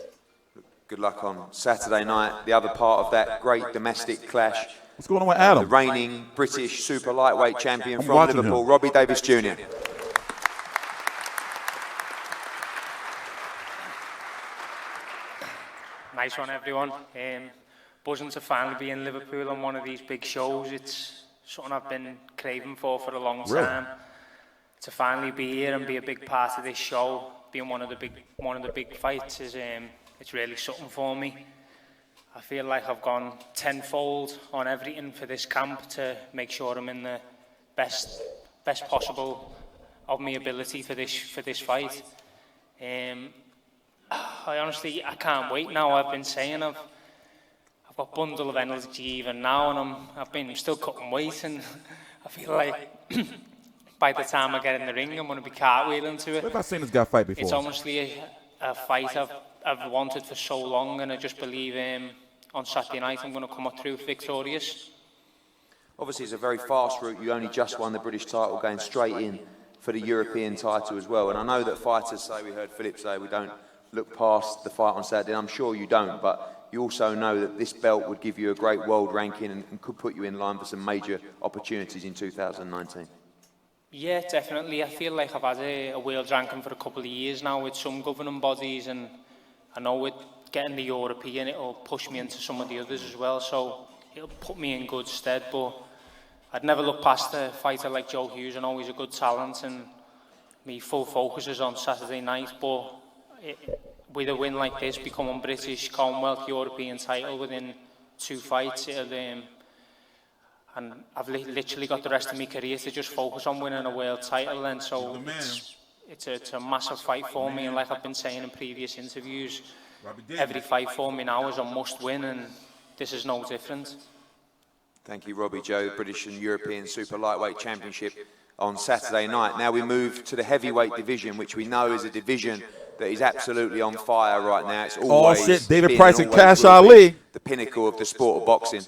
Speaker 1: good luck on Saturday night. The other part of that great domestic clash.
Speaker 2: What's going on with Adam?
Speaker 1: The reigning British super lightweight champion
Speaker 2: I'm
Speaker 1: from
Speaker 2: watching
Speaker 1: Liverpool,
Speaker 2: him.
Speaker 1: Robbie Davis Jr.
Speaker 17: Nice one, everyone. Buzzing to finally be in Liverpool on one of these big shows. It's something I've been craving for a long time. To finally be here and be a big part of this show, being one of the big fights, is it's really something for me. I feel like I've gone tenfold on everything for this camp to make sure I'm in the best possible of my ability for this fight. I can't wait now. I've been saying I've got a bundle of energy even now, and I'm still cutting weight, and I feel like by the time I get in the ring, I'm going to be cartwheeling to it.
Speaker 2: Where have I seen this guy fight before?
Speaker 17: It's honestly a fight I've wanted for so long, and I just believe on Saturday night I'm going to come up through victorious.
Speaker 1: Obviously, it's a very fast route. You only just won the British title, going straight in for the European title as well. And I know that fighters say, we heard Philip say, we don't look past the fight on Saturday, and I'm sure you don't, but you also know that this belt would give you a great world ranking and could put you in line for some major opportunities in 2019.
Speaker 17: Yeah, definitely. I feel like I've had a world ranking for a couple of years now with some governing bodies, and I know with getting the European, it'll push me into some of the others as well, so it'll put me in good stead. But I'd never look past a fighter like Joe Hughes. I know he's a good talent, and my full focus is on Saturday night, but with a win like this, becoming British, Commonwealth, European title within 2 fights, and I've literally got the rest of my career to just focus on winning a world title, and so it's a massive fight for me. And like I've been saying in previous interviews, every fight for me now is a must win, and this is no different.
Speaker 1: Thank you, Robbie Joe. British and European Super Lightweight Championship on Saturday night. Now we move to the heavyweight division, which we know is a division that is absolutely on fire right now. It's always
Speaker 2: David Price and Kash Ali,
Speaker 1: the pinnacle of the sport of boxing.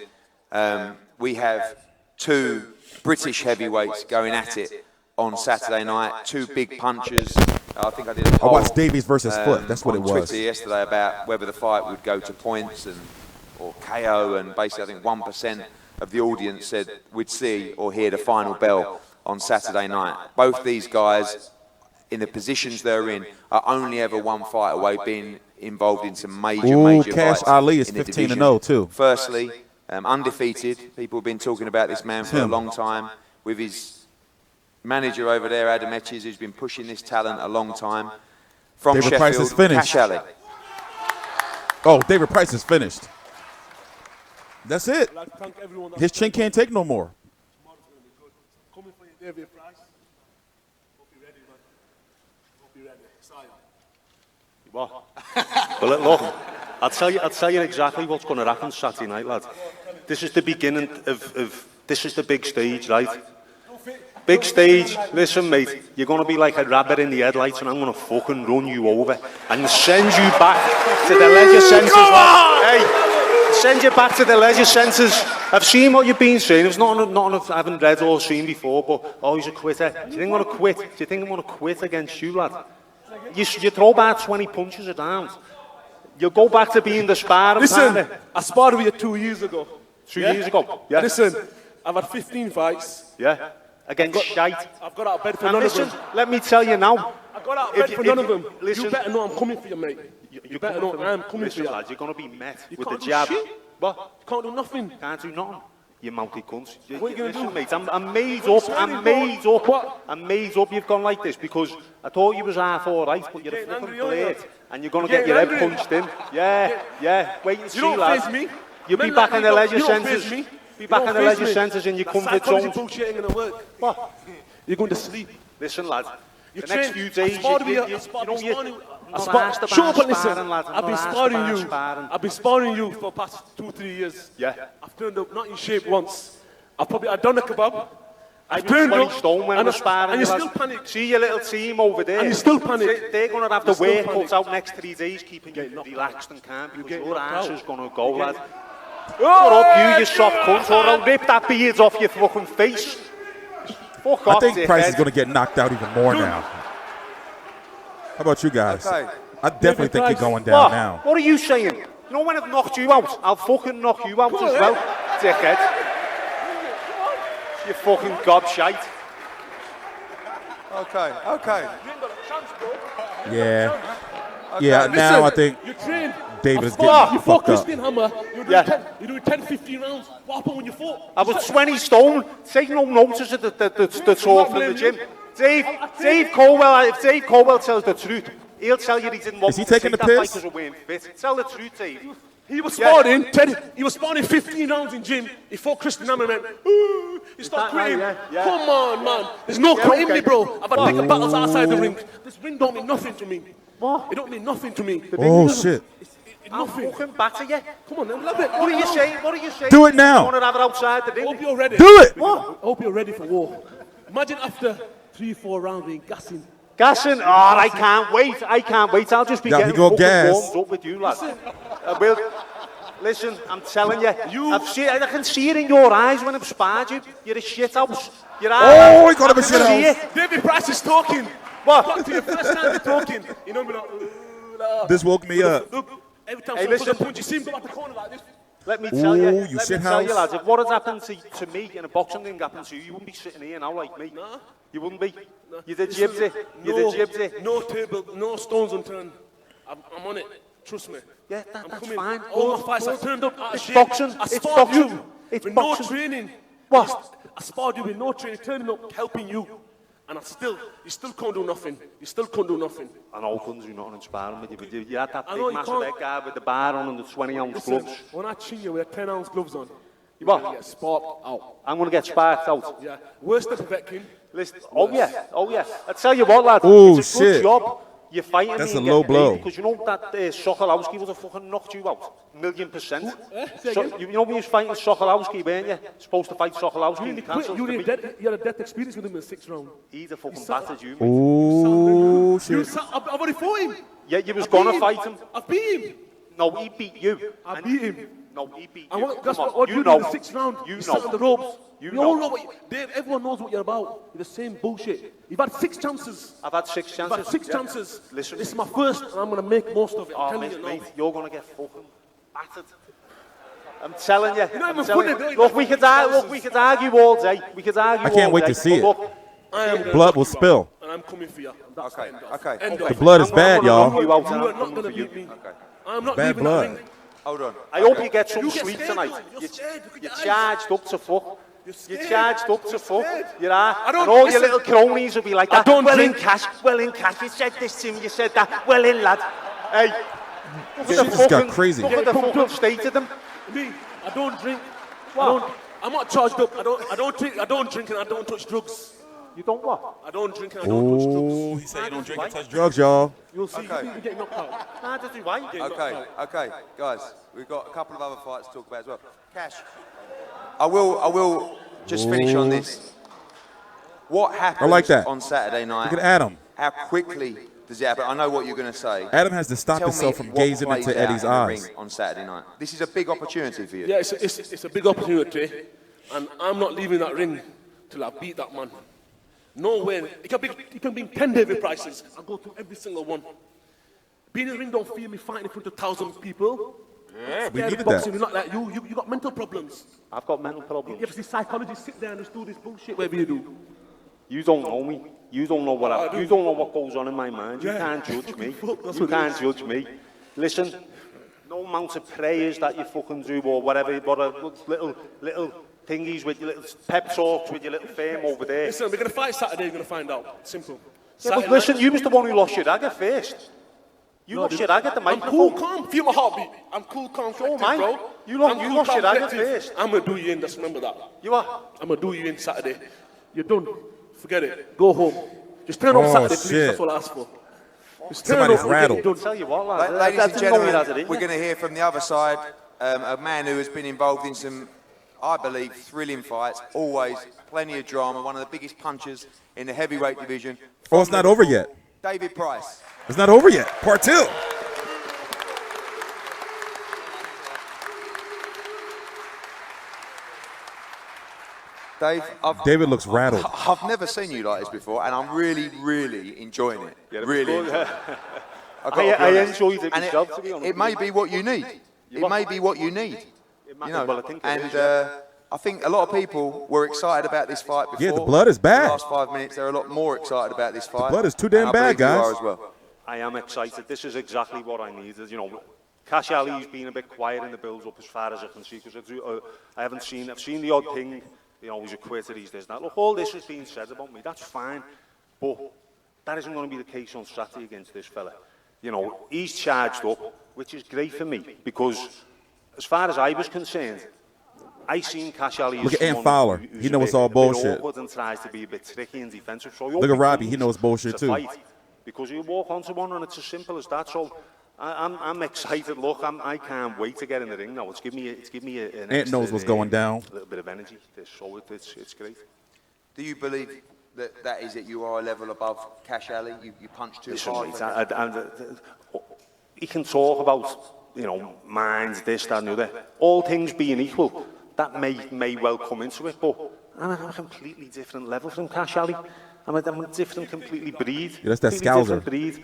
Speaker 1: We have 2 British heavyweights going at it on Saturday night. 2 big punchers. I think I did a poll.
Speaker 2: I watched Davies versus Foot. That's what it was.
Speaker 1: On Twitter yesterday about whether the fight would go to points or KO, and basically I think 1% of the audience said we'd see or hear the final bell on Saturday night. Both these guys, in the positions they're in, are only ever one fight away being involved in some major
Speaker 2: Kash
Speaker 1: fights.
Speaker 2: Ali is 15-0 too.
Speaker 1: Firstly, undefeated. People have been talking about this man for a long time, with his manager over there, Adam Etches, who's been pushing this talent a long time. From
Speaker 2: David
Speaker 1: Sheffield,
Speaker 2: Price is finished.
Speaker 1: Kash Ali.
Speaker 2: Oh, David Price is finished. That's it. His chin can't take no more.
Speaker 18: David Price. Hope you're ready, man. Hope you're ready. Sire.
Speaker 19: What? Well, look, I'll tell you exactly what's going to happen Saturday night, lad. This is the beginning of this is the big stage, right? Big stage. Listen, mate, you're going to be like a rabbit in the headlights, and I'm going to fucking run you over and send you back to the leisure centres. Hey. Send you back to the leisure centres. I've seen what you've been saying. It's not I haven't read or seen before, but oh, he's a quitter. Do you think I'm going to quit? Do you think I'm going to quit against you, lad? You throw about 20 punches a round. You'll go back to being the sparring partner.
Speaker 18: Listen, I sparred with you 2 years ago.
Speaker 19: 2 years ago? Yeah.
Speaker 18: Listen, I've had 15 fights.
Speaker 19: Yeah. Against shite.
Speaker 18: I've got out of bed for
Speaker 19: and
Speaker 18: none
Speaker 19: listen,
Speaker 18: of them.
Speaker 19: let me tell you now.
Speaker 18: I got out of bed for none of them.
Speaker 19: Listen,
Speaker 18: you better know I'm coming for you, mate. You better know I'm coming for you.
Speaker 19: Lad, you're going to be met
Speaker 18: you
Speaker 19: with the
Speaker 18: can't
Speaker 19: jab.
Speaker 18: Do shit.
Speaker 19: What?
Speaker 18: You can't do nothing.
Speaker 19: Can't do nothing. You mounty cunts.
Speaker 18: What are you going to do?
Speaker 19: Mate, I'm made up. I'm made up. What? I'm made up you've gone like this because I thought you was half alright, but you're a fucking blade. And you're going to get your head punched in. Yeah. Wait and see,
Speaker 18: you
Speaker 19: lad.
Speaker 18: Face me.
Speaker 19: You'll be back in the leisure centres. Be back in the leisure centres in your comfort zone.
Speaker 18: Bullshit ain't going to work. What? You're going to sleep.
Speaker 19: Listen, lad. The next few days,
Speaker 18: Shut up and listen. I've been sparring you. I've been sparring you for the past 2-3 years.
Speaker 19: Yeah.
Speaker 18: I've turned up not in shape once. I've done a kebab.
Speaker 19: I've turned up stone when I was sparring.
Speaker 18: And you still panic.
Speaker 19: See your little team over there.
Speaker 18: And you still panic.
Speaker 19: They're going to have the work cut out next 3 days, keeping you relaxed and calm because your ass is going to go, lad. Shut up, you soft cunt, or I'll rip that beard off your fucking face. Fuck off,
Speaker 2: I think Price is going to get knocked out even more now. How about you guys?
Speaker 1: Okay.
Speaker 2: I definitely think you're going down now.
Speaker 19: What are you saying? You know when I've knocked you out, I'll fucking knock you out as well, dickhead. You fucking gobshite.
Speaker 3: Okay, okay.
Speaker 2: Yeah.
Speaker 3: Okay.
Speaker 2: Yeah, now I think
Speaker 18: You train.
Speaker 2: David is
Speaker 18: You
Speaker 2: getting
Speaker 18: fought
Speaker 2: fucked up.
Speaker 18: Christian Hammer. You're doing 10, 15 rounds. What happened when you fought?
Speaker 19: I was 20 stone. Take no notice of the talk from the gym. Dave Colwell, if Dave Colwell tells the truth, he'll tell you he didn't want
Speaker 2: Is he
Speaker 19: to
Speaker 2: taking
Speaker 19: take
Speaker 2: the
Speaker 19: that
Speaker 2: piss?
Speaker 19: fight because we weren't fit. Tell the truth, Dave.
Speaker 18: He was sparring, he was sparring 15 rounds in gym. He fought Christian Hammer, man. Ooh, he stopped quitting.
Speaker 19: Yeah.
Speaker 18: Come on, man. There's no quitting me, bro. I've had bigger battles outside the ring. This ring don't mean nothing to me. What? It don't mean nothing to me.
Speaker 2: Oh, shit.
Speaker 19: I'm fucking batter you.
Speaker 18: Come on, then, love it.
Speaker 19: What are you saying? What are you saying?
Speaker 2: Do it now.
Speaker 19: You want to have it outside the ring?
Speaker 18: Hope you're ready.
Speaker 2: Do it.
Speaker 18: What? I hope you're ready for war. Imagine after 3-4 rounds being gassing.
Speaker 19: Gassing? Oh, I can't wait. I can't wait. I'll just be
Speaker 2: Yeah,
Speaker 19: getting
Speaker 2: he go
Speaker 19: fucking
Speaker 2: gas.
Speaker 19: warmed up with you, lad. Listen, I'm telling you, I can see it in your eyes when I've sparred you. You're a shithouse. He
Speaker 2: got him a shithouse.
Speaker 18: David Price is talking.
Speaker 19: What?
Speaker 18: Talking to you first time you're talking. You know me like,
Speaker 2: This woke me up.
Speaker 18: Look, every time
Speaker 19: Hey,
Speaker 18: someone
Speaker 19: listen.
Speaker 18: puts a punch, you see him go out the corner like this.
Speaker 19: Let me tell you,
Speaker 2: Ooh,
Speaker 19: let
Speaker 2: you
Speaker 19: me
Speaker 2: shit
Speaker 19: tell you,
Speaker 2: house.
Speaker 19: lads, if what had happened to me in a boxing ring happened to you, you wouldn't be sitting here now like me.
Speaker 18: Nah.
Speaker 19: You wouldn't be. You did jibs it. You did jibs it.
Speaker 18: No table, no stones unturned. I'm on it. Trust me.
Speaker 19: Yeah,
Speaker 18: I'm
Speaker 19: that's
Speaker 18: coming.
Speaker 19: fine.
Speaker 18: All my fights, I turned up out of
Speaker 19: It's
Speaker 18: shape.
Speaker 19: boxing.
Speaker 18: I
Speaker 19: It's
Speaker 18: sparred
Speaker 19: boxing.
Speaker 18: you
Speaker 19: It's
Speaker 18: with
Speaker 19: boxing.
Speaker 18: no training.
Speaker 19: What?
Speaker 18: I sparred you with no training, turning up, helping you. And you still can't do nothing. You still can't do nothing.
Speaker 19: I know I couldn't do nothing inspiring with you, but you had that
Speaker 18: I know
Speaker 19: big
Speaker 18: you
Speaker 19: massive
Speaker 18: can't.
Speaker 19: head guy with the bar on and the 20-ounce
Speaker 18: Listen,
Speaker 19: gloves.
Speaker 18: when I chin you with 10-ounce gloves on, you're
Speaker 19: What?
Speaker 18: going to get sparked out.
Speaker 19: I'm going to get sparked out.
Speaker 18: Yeah. Worse than Povetkin.
Speaker 19: Listen, oh yeah. I tell you what, lad,
Speaker 2: Oh,
Speaker 19: it's a good
Speaker 2: shit.
Speaker 19: job. You're fighting
Speaker 2: That's
Speaker 19: me
Speaker 2: a
Speaker 19: and
Speaker 2: low
Speaker 19: getting
Speaker 2: blow.
Speaker 19: paid because you know that Sokolowski would have fucking knocked you out. 1,000,000%.
Speaker 18: Say
Speaker 19: So,
Speaker 18: again?
Speaker 19: you know when you was fighting Sokolowski, weren't you? Supposed to fight Sokolowski and you cancelled
Speaker 18: You
Speaker 19: the
Speaker 18: had a death experience with him in the 6th round.
Speaker 19: He'd have fucking battered you, mate.
Speaker 2: Ooh, shit.
Speaker 18: I've already fought him.
Speaker 19: Yeah, you was
Speaker 18: I
Speaker 19: going
Speaker 18: beat
Speaker 19: to
Speaker 18: him.
Speaker 19: fight him.
Speaker 18: I beat him.
Speaker 19: No, he beat you.
Speaker 18: I beat him.
Speaker 19: No, he beat
Speaker 18: And
Speaker 19: you.
Speaker 18: that's
Speaker 19: Come on,
Speaker 18: what
Speaker 19: you
Speaker 18: you
Speaker 19: know.
Speaker 18: did in the 6th round.
Speaker 19: You
Speaker 18: sat
Speaker 19: know.
Speaker 18: on the ropes.
Speaker 19: You
Speaker 18: all
Speaker 19: know.
Speaker 18: what Dave, everyone knows what you're about. You're the same bullshit. You've had 6 chances.
Speaker 19: I've had 6 chances.
Speaker 18: You've had 6
Speaker 19: Yeah.
Speaker 18: chances.
Speaker 19: Listen,
Speaker 18: This is my first, and I'm going to make most of it. I'm
Speaker 19: oh,
Speaker 18: telling
Speaker 19: mate,
Speaker 18: you now.
Speaker 19: mate, you're going to get fucking battered. I'm telling you.
Speaker 18: You're not
Speaker 19: I'm
Speaker 18: even
Speaker 19: telling
Speaker 18: funny,
Speaker 19: you.
Speaker 18: though.
Speaker 19: Look, we could argue all day. We could argue
Speaker 2: I can't
Speaker 19: all
Speaker 2: wait
Speaker 19: day.
Speaker 2: to see
Speaker 19: But
Speaker 2: it.
Speaker 19: look,
Speaker 18: I am gonna
Speaker 2: Blood
Speaker 18: knock
Speaker 2: will
Speaker 18: you out,
Speaker 2: spill.
Speaker 18: And I'm coming for you. That's
Speaker 3: Okay,
Speaker 18: the end of.
Speaker 3: okay.
Speaker 18: End of.
Speaker 2: The blood is bad,
Speaker 19: I'm gonna
Speaker 2: y'all.
Speaker 19: knock you out
Speaker 18: You
Speaker 19: and
Speaker 18: are
Speaker 19: I'm
Speaker 18: not
Speaker 19: coming
Speaker 18: going
Speaker 19: for
Speaker 18: to
Speaker 19: you.
Speaker 18: beat me.
Speaker 3: Okay.
Speaker 18: I'm not
Speaker 2: Bad
Speaker 18: leaving
Speaker 2: blood.
Speaker 18: that ring.
Speaker 3: Hold on.
Speaker 19: I hope you get some
Speaker 18: You get
Speaker 19: sleep
Speaker 18: scared,
Speaker 19: tonight.
Speaker 18: man. You're scared. Look at
Speaker 19: You're
Speaker 18: your eyes.
Speaker 19: charged up to fuck.
Speaker 18: You're
Speaker 19: You're
Speaker 18: scared.
Speaker 19: charged up to
Speaker 18: You're
Speaker 19: fuck.
Speaker 18: scared.
Speaker 19: You are.
Speaker 18: I don't-
Speaker 19: And all your
Speaker 18: listen.
Speaker 19: little cronies will be like
Speaker 18: I
Speaker 19: that.
Speaker 18: don't
Speaker 19: Well in
Speaker 18: drink.
Speaker 19: Kash. Well in Kash. You said this to me. You said that. Well in, lad. Hey. Look at
Speaker 2: Shit
Speaker 19: the
Speaker 2: just got
Speaker 19: fucking-
Speaker 2: crazy.
Speaker 19: Look at the fucking state of them.
Speaker 18: Me, I don't drink. I'm not charged up. I don't drink and I don't touch drugs.
Speaker 19: You don't what?
Speaker 18: I don't drink and I don't touch drugs.
Speaker 2: Oh, he said you don't drink and touch drugs, y'all.
Speaker 18: You'll see.
Speaker 3: Okay.
Speaker 18: You get knocked out.
Speaker 19: Nah, does he why?
Speaker 3: Okay, guys, we've got a couple of other fights to talk about as well. Cash, I will just finish on this. What happened
Speaker 2: like that.
Speaker 3: on Saturday night?
Speaker 2: Look at Adam.
Speaker 3: How quickly does it happen? I know what you're going to say.
Speaker 2: Adam has to stop
Speaker 3: Tell
Speaker 2: himself
Speaker 3: me
Speaker 2: from
Speaker 3: what
Speaker 2: gazing
Speaker 3: plays
Speaker 2: into
Speaker 3: out
Speaker 2: Eddie's
Speaker 3: in the
Speaker 2: eyes.
Speaker 3: ring on Saturday night. This is a big opportunity for you.
Speaker 18: Yeah, it's a big opportunity, and I'm not leaving that ring till I beat that man. No way. It can be 10 David Prices. I'll go to every single one. Being in the ring don't feel me fighting in front of 1,000 people.
Speaker 2: Yeah, we
Speaker 18: Scared
Speaker 2: needed
Speaker 18: of boxing,
Speaker 2: that.
Speaker 18: you're not like you got mental problems.
Speaker 19: I've got mental problems.
Speaker 18: You ever see psychologists sit there and just do this bullshit, whatever you do.
Speaker 19: You don't know me. You don't know what
Speaker 18: I do.
Speaker 19: you don't know what goes on in my mind. You
Speaker 18: Yeah.
Speaker 19: can't judge me.
Speaker 18: That's
Speaker 19: You
Speaker 18: what it
Speaker 19: can't
Speaker 18: is.
Speaker 19: judge me. Listen, no amount of prayers that you fucking do or whatever, little thingies with your little pep talks with your little fame over there.
Speaker 18: Listen, we're going to fight Saturday, you're going to find out. Simple.
Speaker 19: Yeah, but
Speaker 18: Saturday
Speaker 19: listen,
Speaker 18: night-
Speaker 19: you was the one who lost your dagger first. You
Speaker 18: No,
Speaker 19: lost
Speaker 18: dude.
Speaker 19: your dagger at the
Speaker 18: I'm
Speaker 19: microphone.
Speaker 18: cool, calm. Feel my heartbeat. I'm cool, calm, collected,
Speaker 19: mate.
Speaker 18: bro.
Speaker 19: You lost-
Speaker 18: I'm
Speaker 19: you
Speaker 18: cool,
Speaker 19: lost
Speaker 18: calm,
Speaker 19: your dagger
Speaker 18: collected.
Speaker 19: first.
Speaker 18: I'm going to do you in, just remember that.
Speaker 19: You are?
Speaker 18: I'm going to do you in Saturday. You're done. Forget it. Go home. Just turn up
Speaker 2: Oh,
Speaker 18: Saturday, please.
Speaker 2: shit.
Speaker 18: That's all I ask for. Just turn
Speaker 2: Somebody's
Speaker 18: up,
Speaker 2: rattled.
Speaker 18: get it done.
Speaker 19: Tell you what, lads.
Speaker 3: Ladies
Speaker 19: I
Speaker 3: and
Speaker 19: didn't know he had it
Speaker 3: gentlemen,
Speaker 19: in
Speaker 3: we're
Speaker 19: you.
Speaker 3: going to hear from the other side a man who has been involved in some, I believe, thrilling fights, always plenty of drama, one of the biggest punchers in the heavyweight division.
Speaker 2: Oh, it's not over yet.
Speaker 3: David Price.
Speaker 2: It's not over yet. Part 2.
Speaker 3: Dave,
Speaker 2: David looks rattled.
Speaker 3: I've never seen you like this before, and I'm really enjoying it.
Speaker 19: Yeah,
Speaker 3: really.
Speaker 19: good.
Speaker 3: I've got to be
Speaker 19: I
Speaker 3: honest.
Speaker 19: enjoyed it
Speaker 3: And
Speaker 19: myself, to be honest.
Speaker 3: It may be what you need.
Speaker 1: it may be what you need. You know,
Speaker 19: well, I think it
Speaker 1: and
Speaker 19: is,
Speaker 1: I think a lot of people were excited about this fight before.
Speaker 2: Yeah, the blood is bad.
Speaker 1: The last 5 minutes, they're a lot more excited about this fight.
Speaker 2: The blood is too damn
Speaker 1: and I
Speaker 2: bad,
Speaker 1: believe you
Speaker 2: guys.
Speaker 1: are as well.
Speaker 19: I am excited. This is exactly what I needed. You know, Kash Ali's been a bit quiet in the build-up as far as I can see, because I've seen the odd thing, you know, he's a quitter, he's this, that. Look, all this has been said about me, that's fine, but that isn't going to be the case on Saturday against this fella. You know, he's charged up, which is great for me, because as far as I was concerned, I seen Kash Ali as
Speaker 2: Look at Ant
Speaker 19: someone
Speaker 2: Fowler.
Speaker 19: who's
Speaker 2: He knows it's all
Speaker 19: a bit
Speaker 2: bullshit.
Speaker 19: awkward and tries to be a bit tricky and defensive. So
Speaker 2: Look at Robbie. He knows bullshit too.
Speaker 19: Fight, because you walk onto one and it's as simple as that. So I'm excited. Look, I can't wait to get in the ring now. It's give me an
Speaker 2: Ant knows what's going down.
Speaker 19: A little bit of energy. So it's great.
Speaker 1: Do you believe that is it? You are a level above Kash Ali. You punch too
Speaker 19: Listen,
Speaker 1: hard.
Speaker 19: mate, he can talk about, you know, minds, this, that, and the other. All things being equal, that may well come into it, but I'm a completely different level from Kash Ali. I'm a different, completely breed.
Speaker 2: Yeah, that's that
Speaker 19: completely
Speaker 2: Scouser.
Speaker 19: different breed.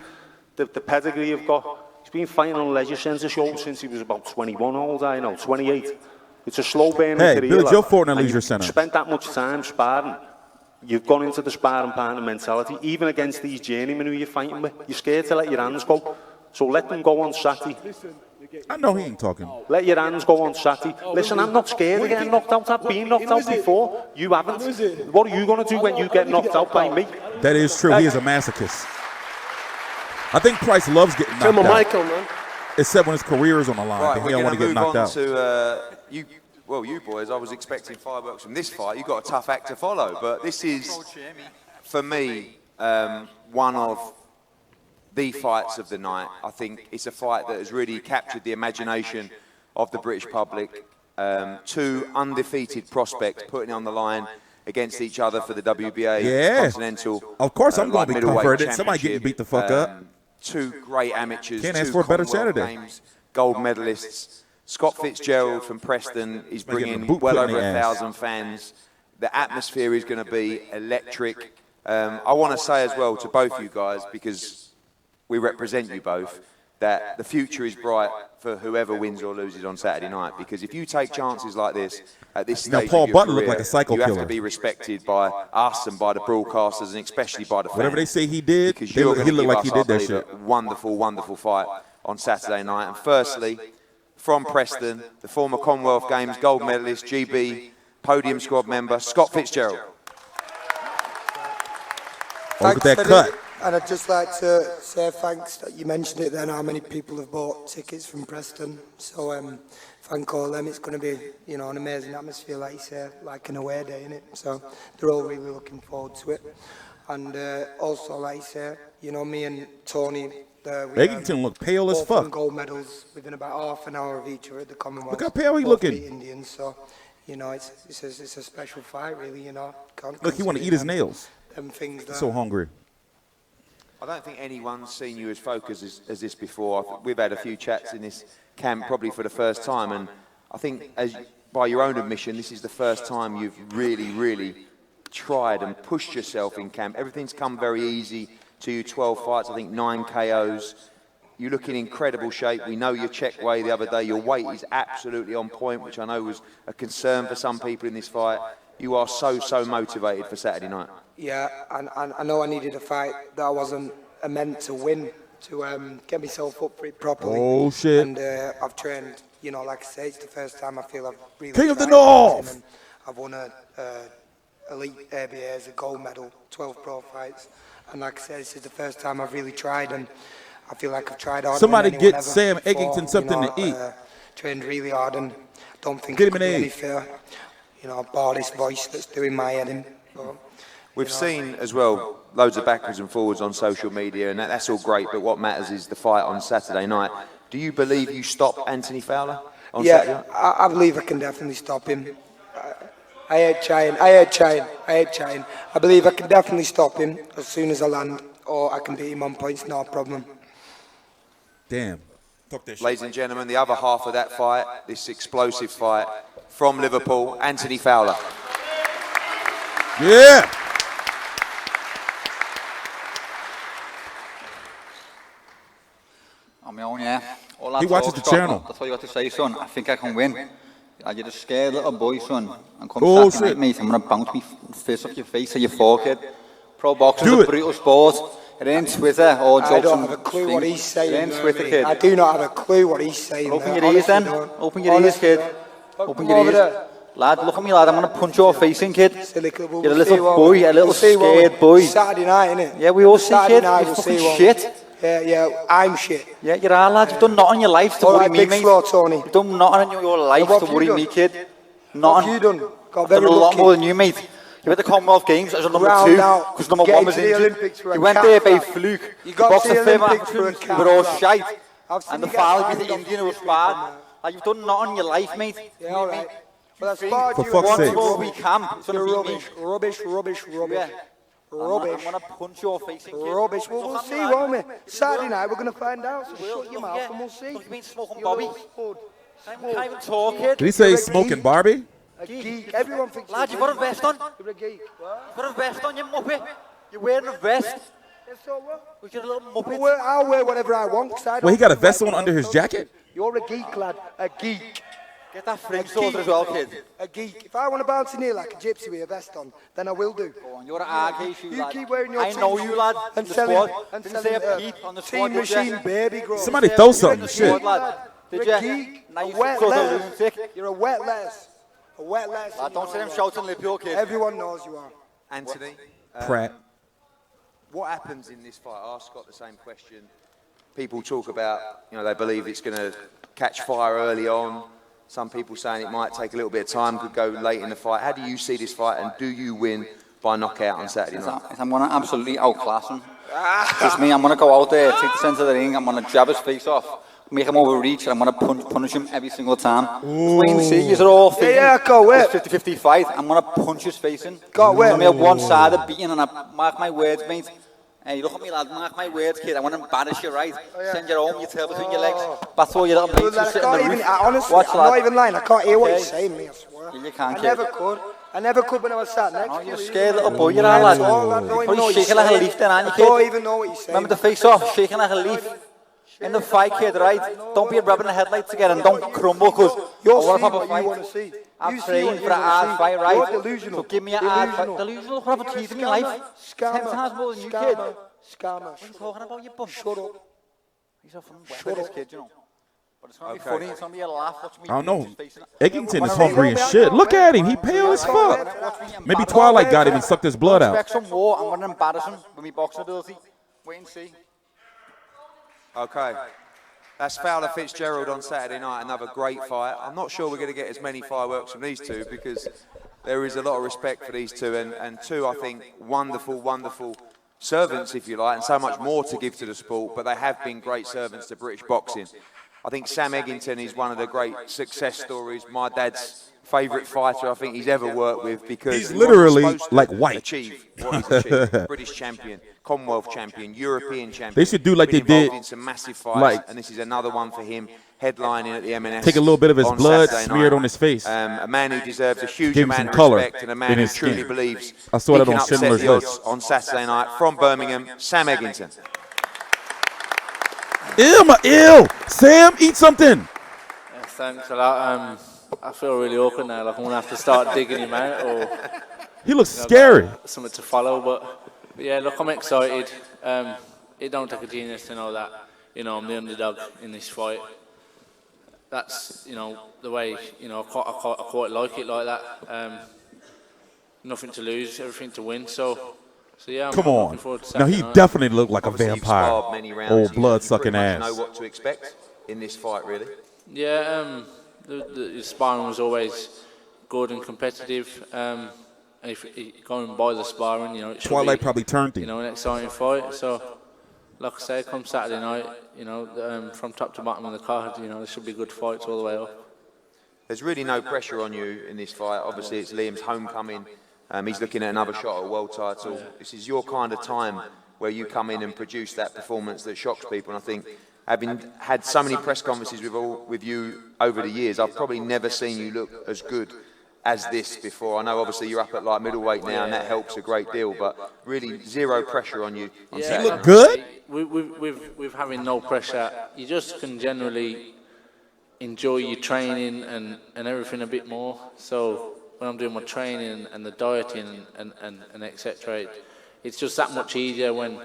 Speaker 19: The pedigree I've got. He's been fighting on leisure centre shows since he was about 21 old, I know, 28. It's a slow burning
Speaker 2: Hey,
Speaker 19: career.
Speaker 2: Billy
Speaker 19: lad.
Speaker 2: Joe fought in a
Speaker 19: And
Speaker 2: leisure
Speaker 19: you've
Speaker 2: centre.
Speaker 19: spent that much time sparring. You've gone into the sparring partner mentality, even against these journeymen who you're fighting with. You're scared to let your hands go. So let them go on Saturday.
Speaker 2: I know he ain't talking.
Speaker 19: Let your hands go on Saturday. Listen, I'm not scared of getting knocked out. I've been knocked out before. You haven't. What are you going to do when you get knocked out by me?
Speaker 2: That is true. He is a masochist. I think Price loves getting knocked out.
Speaker 18: Michael, man.
Speaker 2: Except when his career is on the line.
Speaker 1: Right,
Speaker 2: Then
Speaker 1: we're
Speaker 2: he don't want
Speaker 1: going
Speaker 2: to
Speaker 1: to
Speaker 2: get
Speaker 1: move
Speaker 2: knocked
Speaker 1: on
Speaker 2: out.
Speaker 1: to you boys. I was expecting fireworks from this fight. You've got a tough act to follow, but this is, for me, one of the fights of the night. I think it's a fight that has really captured the imagination of the British public. Two undefeated prospects putting it on the line against each other for the WBA
Speaker 2: Yeah.
Speaker 1: Continental.
Speaker 2: Of course, I'm going to be
Speaker 1: middleweight
Speaker 2: comforted. Somebody getting
Speaker 1: championship.
Speaker 2: beat the fuck up.
Speaker 1: Two great amateurs.
Speaker 2: Can't ask
Speaker 1: two
Speaker 2: for a better
Speaker 1: Commonwealth
Speaker 2: Saturday.
Speaker 1: Games gold medalists. Scott Fitzgerald from Preston is
Speaker 2: Might get the
Speaker 1: bringing
Speaker 2: boot
Speaker 1: well
Speaker 2: put in
Speaker 1: over
Speaker 2: their
Speaker 1: 1,000 fans. The atmosphere is going to be electric. I want to say as well to both you guys, because we represent you both, that the future is bright for whoever wins or loses on Saturday night. Because if you take chances like this at this
Speaker 2: Now,
Speaker 1: stage
Speaker 2: Paul
Speaker 1: of your
Speaker 2: Butler looked
Speaker 1: career,
Speaker 2: like a psycho
Speaker 1: you have
Speaker 2: killer.
Speaker 1: to be respected by us and by the broadcasters, and especially by the fans.
Speaker 2: Whatever they say he did,
Speaker 1: Because
Speaker 2: he
Speaker 1: you're
Speaker 2: looked
Speaker 1: going to give
Speaker 2: like
Speaker 1: us,
Speaker 2: he
Speaker 1: I
Speaker 2: did that
Speaker 1: believe,
Speaker 2: shit.
Speaker 1: a wonderful, wonderful fight on Saturday night. And firstly, from Preston, the former Commonwealth Games gold medalist, GB podium squad member, Scott Fitzgerald.
Speaker 2: Look at that cut.
Speaker 20: And I'd just like to say thanks that you mentioned it then, how many people have bought tickets from Preston. So thank all them. It's going to be, you know, an amazing atmosphere, like you say, like an away day, innit? So they're all really looking forward to it. And also, like you say, you know, me and Tony,
Speaker 2: Eggington looked pale as
Speaker 20: both won
Speaker 2: fuck.
Speaker 20: gold medals within about half an hour of each other at the Commonwealth.
Speaker 2: Look how pale he
Speaker 20: Both
Speaker 2: looking.
Speaker 20: beat Indians, so you know, it's a special fight, really. You know,
Speaker 2: Look, he want to eat his nails.
Speaker 20: Them things.
Speaker 2: He's so hungry.
Speaker 1: I don't think anyone's seen you as focused as this before. We've had a few chats in this camp probably for the first time, and I think, as by your own admission, this is the first time you've really, really tried and pushed yourself in camp. Everything's come very easy to you, 12 fights, I think 9 KOs. You look in incredible shape. We know your check weigh the other day. Your weight is absolutely on point, which I know was a concern for some people in this fight. You are so motivated for Saturday night.
Speaker 20: Yeah, and I know I needed a fight that I wasn't meant to win, to get myself up for it properly.
Speaker 2: Oh, shit.
Speaker 20: And I've trained, you know, like I say, it's the first time I feel I've really
Speaker 2: King of the
Speaker 20: tried
Speaker 2: North!
Speaker 20: and I've won a elite ABA as a gold medal, 12 pro fights. And like I said, this is the first time I've really tried, and I feel like I've tried harder
Speaker 2: Somebody
Speaker 20: than anyone
Speaker 2: get
Speaker 20: ever
Speaker 2: Sam
Speaker 20: before,
Speaker 2: Eggington something
Speaker 20: you know,
Speaker 2: to eat.
Speaker 20: Trained really hard, and don't think
Speaker 2: Get
Speaker 20: it
Speaker 2: him
Speaker 20: could
Speaker 2: an
Speaker 20: be
Speaker 2: egg.
Speaker 20: any fair. You know, bar this voice that's doing my head in. But,
Speaker 1: We've seen as well loads of backwards and forwards on social media, and that's all great, but what matters is the fight on Saturday night. Do you believe you stop Anthony Fowler on Saturday night?
Speaker 20: I believe I can definitely stop him. I hate trying. I believe I can definitely stop him as soon as I land, or I can beat him on points, no problem.
Speaker 2: Damn.
Speaker 1: Ladies and gentlemen, the other half of that fight, this explosive fight from Liverpool, Anthony Fowler.
Speaker 2: Yeah.
Speaker 21: On my own, yeah.
Speaker 2: He watches the channel.
Speaker 21: That's all you got to say, son. I think I can win. You're a scared little boy, son. And come
Speaker 2: Oh,
Speaker 21: Saturday
Speaker 2: shit.
Speaker 21: night, mate, I'm going to bounce me fist off your face or your forehead. Pro boxing
Speaker 2: Do
Speaker 21: is a
Speaker 2: it.
Speaker 21: brutal sport. It ain't Twitter or jokes.
Speaker 20: I don't have a clue what he's saying.
Speaker 21: It ain't Twitter, kid.
Speaker 20: I do not have a clue what he's saying.
Speaker 21: Open
Speaker 20: there.
Speaker 21: your ears
Speaker 20: Honestly
Speaker 21: then.
Speaker 20: don't.
Speaker 21: Open your ears,
Speaker 20: Honestly
Speaker 21: kid.
Speaker 20: don't.
Speaker 21: Open
Speaker 20: Come
Speaker 21: your
Speaker 20: over
Speaker 21: ears.
Speaker 20: there.
Speaker 21: Lad, look at me, lad. I'm going to punch your face in, kid.
Speaker 20: We'll
Speaker 21: You're a little
Speaker 20: see, won't
Speaker 21: boy,
Speaker 20: we?
Speaker 21: a little
Speaker 20: We'll see, won't we?
Speaker 21: scared boy.
Speaker 20: Saturday night, innit?
Speaker 21: Yeah, we all see,
Speaker 20: Saturday
Speaker 21: kid.
Speaker 20: night,
Speaker 21: You're
Speaker 20: we'll
Speaker 21: fucking
Speaker 20: see, won't
Speaker 21: shit.
Speaker 20: we? Yeah, I'm shit.
Speaker 21: Yeah, you are, lad. You've done nothing in your life to
Speaker 20: All
Speaker 21: worry
Speaker 20: right,
Speaker 21: me,
Speaker 20: big
Speaker 21: mate.
Speaker 20: floor, Tony.
Speaker 21: You've done nothing in your life
Speaker 20: what
Speaker 21: to
Speaker 20: have
Speaker 21: worry
Speaker 20: you
Speaker 21: me,
Speaker 20: done?
Speaker 21: kid.
Speaker 20: What
Speaker 21: Nothing.
Speaker 20: have you done? Got
Speaker 21: I've done
Speaker 20: very
Speaker 21: a lot
Speaker 20: lucky.
Speaker 21: more than you, mate. You went to Commonwealth Games as a number
Speaker 20: Round
Speaker 21: 2
Speaker 20: out,
Speaker 21: because number
Speaker 20: getting
Speaker 21: 1 was
Speaker 20: to the
Speaker 21: injured.
Speaker 20: Olympics for a
Speaker 21: You went
Speaker 20: calf
Speaker 21: there by
Speaker 20: flap.
Speaker 21: fluke.
Speaker 20: You got
Speaker 21: boxed
Speaker 20: to the
Speaker 21: the firm
Speaker 20: Olympics for a
Speaker 21: Africans,
Speaker 20: calf
Speaker 21: you were all
Speaker 20: flap.
Speaker 21: shite.
Speaker 20: I've seen
Speaker 21: And
Speaker 20: you
Speaker 21: the
Speaker 20: get
Speaker 21: foul
Speaker 20: banged
Speaker 21: with the
Speaker 20: off
Speaker 21: Indian
Speaker 20: the
Speaker 21: was
Speaker 20: flick
Speaker 21: bad.
Speaker 20: and that.
Speaker 21: Like, you've done nothing in your life, mate.
Speaker 20: Yeah, all right. Well, I sparred
Speaker 2: For
Speaker 20: you
Speaker 2: fuck's
Speaker 20: once,
Speaker 2: sake.
Speaker 20: you're
Speaker 21: We camp. It's
Speaker 20: You're
Speaker 21: gonna beat me.
Speaker 20: rubbish.
Speaker 21: Yeah.
Speaker 20: Rubbish.
Speaker 21: I'm gonna punch your face in, kid.
Speaker 20: Rubbish. Well, we'll see, won't we? Saturday night, we're going to find out. So shut your mouth and we'll see.
Speaker 21: Look, you been smoking
Speaker 20: You
Speaker 21: Bobby.
Speaker 20: little spud.
Speaker 21: I can't even talk, kid.
Speaker 2: Did he say
Speaker 20: You're a
Speaker 2: smoking
Speaker 20: geek.
Speaker 2: Barbie?
Speaker 20: A geek. Everyone thinks
Speaker 21: Lad, you've got a vest on.
Speaker 20: You're a geek. What?
Speaker 21: You've got a vest on, you muppet. You're wearing a vest.
Speaker 20: Yeah, so what?
Speaker 21: Look, you're a little muppet.
Speaker 20: I'll wear whatever I want. 'Cause I don't
Speaker 2: Wait, he got a
Speaker 20: feel
Speaker 2: vest
Speaker 20: like
Speaker 2: on under his jacket?
Speaker 20: You're a geek, lad. A geek.
Speaker 21: Get that fringe sorted as well, kid.
Speaker 20: A geek. If I want to bounce in here like a gypsy with a vest on, then I will do.
Speaker 21: Go on, you're an arcade shoe,
Speaker 20: You
Speaker 21: lad.
Speaker 20: keep wearing your
Speaker 21: I
Speaker 20: team
Speaker 21: know
Speaker 20: shoes
Speaker 21: you, lad.
Speaker 20: and
Speaker 21: The
Speaker 20: selling,
Speaker 21: squad.
Speaker 20: and
Speaker 21: Didn't
Speaker 20: selling
Speaker 21: say a peep on the squad,
Speaker 20: team
Speaker 21: did ya?
Speaker 20: machine baby grow.
Speaker 2: Somebody throw something,
Speaker 21: The
Speaker 2: shit.
Speaker 21: squad, lad. Did
Speaker 20: You're a
Speaker 21: you?
Speaker 20: geek.
Speaker 21: Now
Speaker 20: A
Speaker 21: you
Speaker 20: wet
Speaker 21: sort of
Speaker 20: lettuce.
Speaker 21: lunatic.
Speaker 20: You're a wet lettuce. A wet lettuce.
Speaker 21: Lad, don't say them shouting Liverpool, kid.
Speaker 20: Everyone knows you are.
Speaker 1: Anthony,
Speaker 2: Pratt.
Speaker 1: what happens in this fight? I asked Scott the same question. People talk about, they believe it's going to catch fire early on. Some people saying it might take a little bit of time, could go late in the fight. How do you see this fight, and do you win by knockout on Saturday night?
Speaker 21: I'm going to absolutely outclass him. Just me, I'm going to go out there, take the centre of the ring, I'm going to jab his face off, make him overreach, and I'm going to punish him every single time. Just wait and see, you're all thinking it's 50-50 fight. I'm going to punch his face in. It's going to be a one-sided beating, and I mark my words, mate. Hey, look at me, lad, mark my words, kid. I want to embarrass you, right? Send you home, your tail between your legs. That's all your little mates who sit in the roof.
Speaker 20: Honestly,
Speaker 21: Watch,
Speaker 20: I'm
Speaker 21: lad.
Speaker 20: not even lying. I can't hear what you're saying, me, I swear.
Speaker 21: You can't,
Speaker 20: I
Speaker 21: kid.
Speaker 20: never could. I never could when I was sat next to you.
Speaker 21: You're a scared little boy, you're all, lad. You're shaking like a leaf then, aren't you, kid?
Speaker 20: I don't even know what you're saying.
Speaker 21: Remember the face off, shaking like a leaf. In the fight, kid, right? Don't be rubbing the headlights together and don't crumble, because I
Speaker 20: You'll
Speaker 21: want
Speaker 20: see
Speaker 21: to pop a
Speaker 20: what
Speaker 21: fight.
Speaker 20: you want to see.
Speaker 21: I'm
Speaker 20: You see
Speaker 21: praying
Speaker 20: what
Speaker 21: for
Speaker 20: you
Speaker 21: a
Speaker 20: wanna
Speaker 21: hard
Speaker 20: see.
Speaker 21: fight, right?
Speaker 20: You're delusional.
Speaker 21: So give me a hard fight.
Speaker 20: Delusional.
Speaker 21: Delusional, what have a teeth in your life? 10 times more than you, kid. What
Speaker 20: Scammer.
Speaker 21: are you talking about, you bum?
Speaker 20: Shut up.
Speaker 21: He's a fucking wet this kid, you know. But it's going to be funny, it's going to be a laugh. Watch me
Speaker 2: I don't know.
Speaker 21: punch his face in it.
Speaker 2: Eggington is hungry as shit. Look at him. He pale as fuck. Maybe Twilight got him and sucked his blood out.
Speaker 21: Expect some more. I'm going to embarrass him with my boxing ability. Wait and see.
Speaker 1: Okay. That's Fowler Fitzgerald on Saturday night, another great fight. I'm not sure we're going to get as many fireworks from these two because there is a lot of respect for these two, and two, I think, wonderful servants, if you like, and so much more to give to the sport, but they have been great servants to British boxing. I think Sam Eggington is one of the great success stories. My dad's favourite fighter I think he's ever worked with, because
Speaker 2: he's literally like white.
Speaker 1: Achieve what he's achieved. British champion, Commonwealth champion, European champion.
Speaker 2: They should do like
Speaker 1: Been
Speaker 2: they did,
Speaker 1: involved in some massive fights,
Speaker 2: like
Speaker 1: and this is another one for him, headlining at the M&S.
Speaker 2: take a little bit of his
Speaker 1: on
Speaker 2: blood,
Speaker 1: Saturday
Speaker 2: smear it
Speaker 1: night.
Speaker 2: on his face.
Speaker 1: A man who deserves a huge
Speaker 2: Give him
Speaker 1: amount
Speaker 2: some
Speaker 1: of
Speaker 2: color
Speaker 1: respect, and a man
Speaker 2: in
Speaker 1: who
Speaker 2: his
Speaker 1: truly
Speaker 2: skin.
Speaker 1: believes
Speaker 2: I saw
Speaker 1: he
Speaker 2: that
Speaker 1: can
Speaker 2: on
Speaker 1: upset
Speaker 2: Schindler's
Speaker 1: the
Speaker 2: List.
Speaker 1: odds on Saturday night. From Birmingham, Sam Eggington.
Speaker 2: Ew, Sam, eat something.
Speaker 22: Yeah, thanks a lot. I feel really awkward now, like I'm going to have to start digging him out, or...
Speaker 2: He looks scary.
Speaker 22: Something to follow, but yeah, look, I'm excited. It don't take a genius to know that, I'm the underdog in this fight. That's, the way, I quite like it like that. Nothing to lose, everything to win, so yeah, I'm
Speaker 2: Come
Speaker 22: looking
Speaker 2: on.
Speaker 22: forward to
Speaker 2: Now, he
Speaker 22: Saturday night.
Speaker 2: definitely looked like a
Speaker 1: Obviously, you've
Speaker 2: vampire.
Speaker 1: sparred many rounds.
Speaker 2: Old
Speaker 1: You
Speaker 2: blood-sucking
Speaker 1: pretty much
Speaker 2: ass.
Speaker 1: know what to expect in this fight, really.
Speaker 22: Yeah, the sparring was always good and competitive. If going by the sparring, it should
Speaker 2: Twilight
Speaker 22: be,
Speaker 2: probably turned him.
Speaker 22: an exciting fight. So, like I say, come Saturday night, from top to bottom of the card, there should be good fights all the way up.
Speaker 1: There's really no pressure on you in this fight. Obviously, it's Liam's homecoming. He's looking at another shot at a world title. This is your kind of time where you come in and produce that performance that shocks people. And I think, having had so many press conferences with you over the years, I've probably never seen you look as good as this before. I know obviously you're up at like middleweight now, and that helps a great deal, but really zero pressure on you on Saturday.
Speaker 2: You look good?
Speaker 22: with having no pressure, you just can generally enjoy your training and everything a bit more. So when I'm doing my training and the dieting and etc., it's just that much easier when,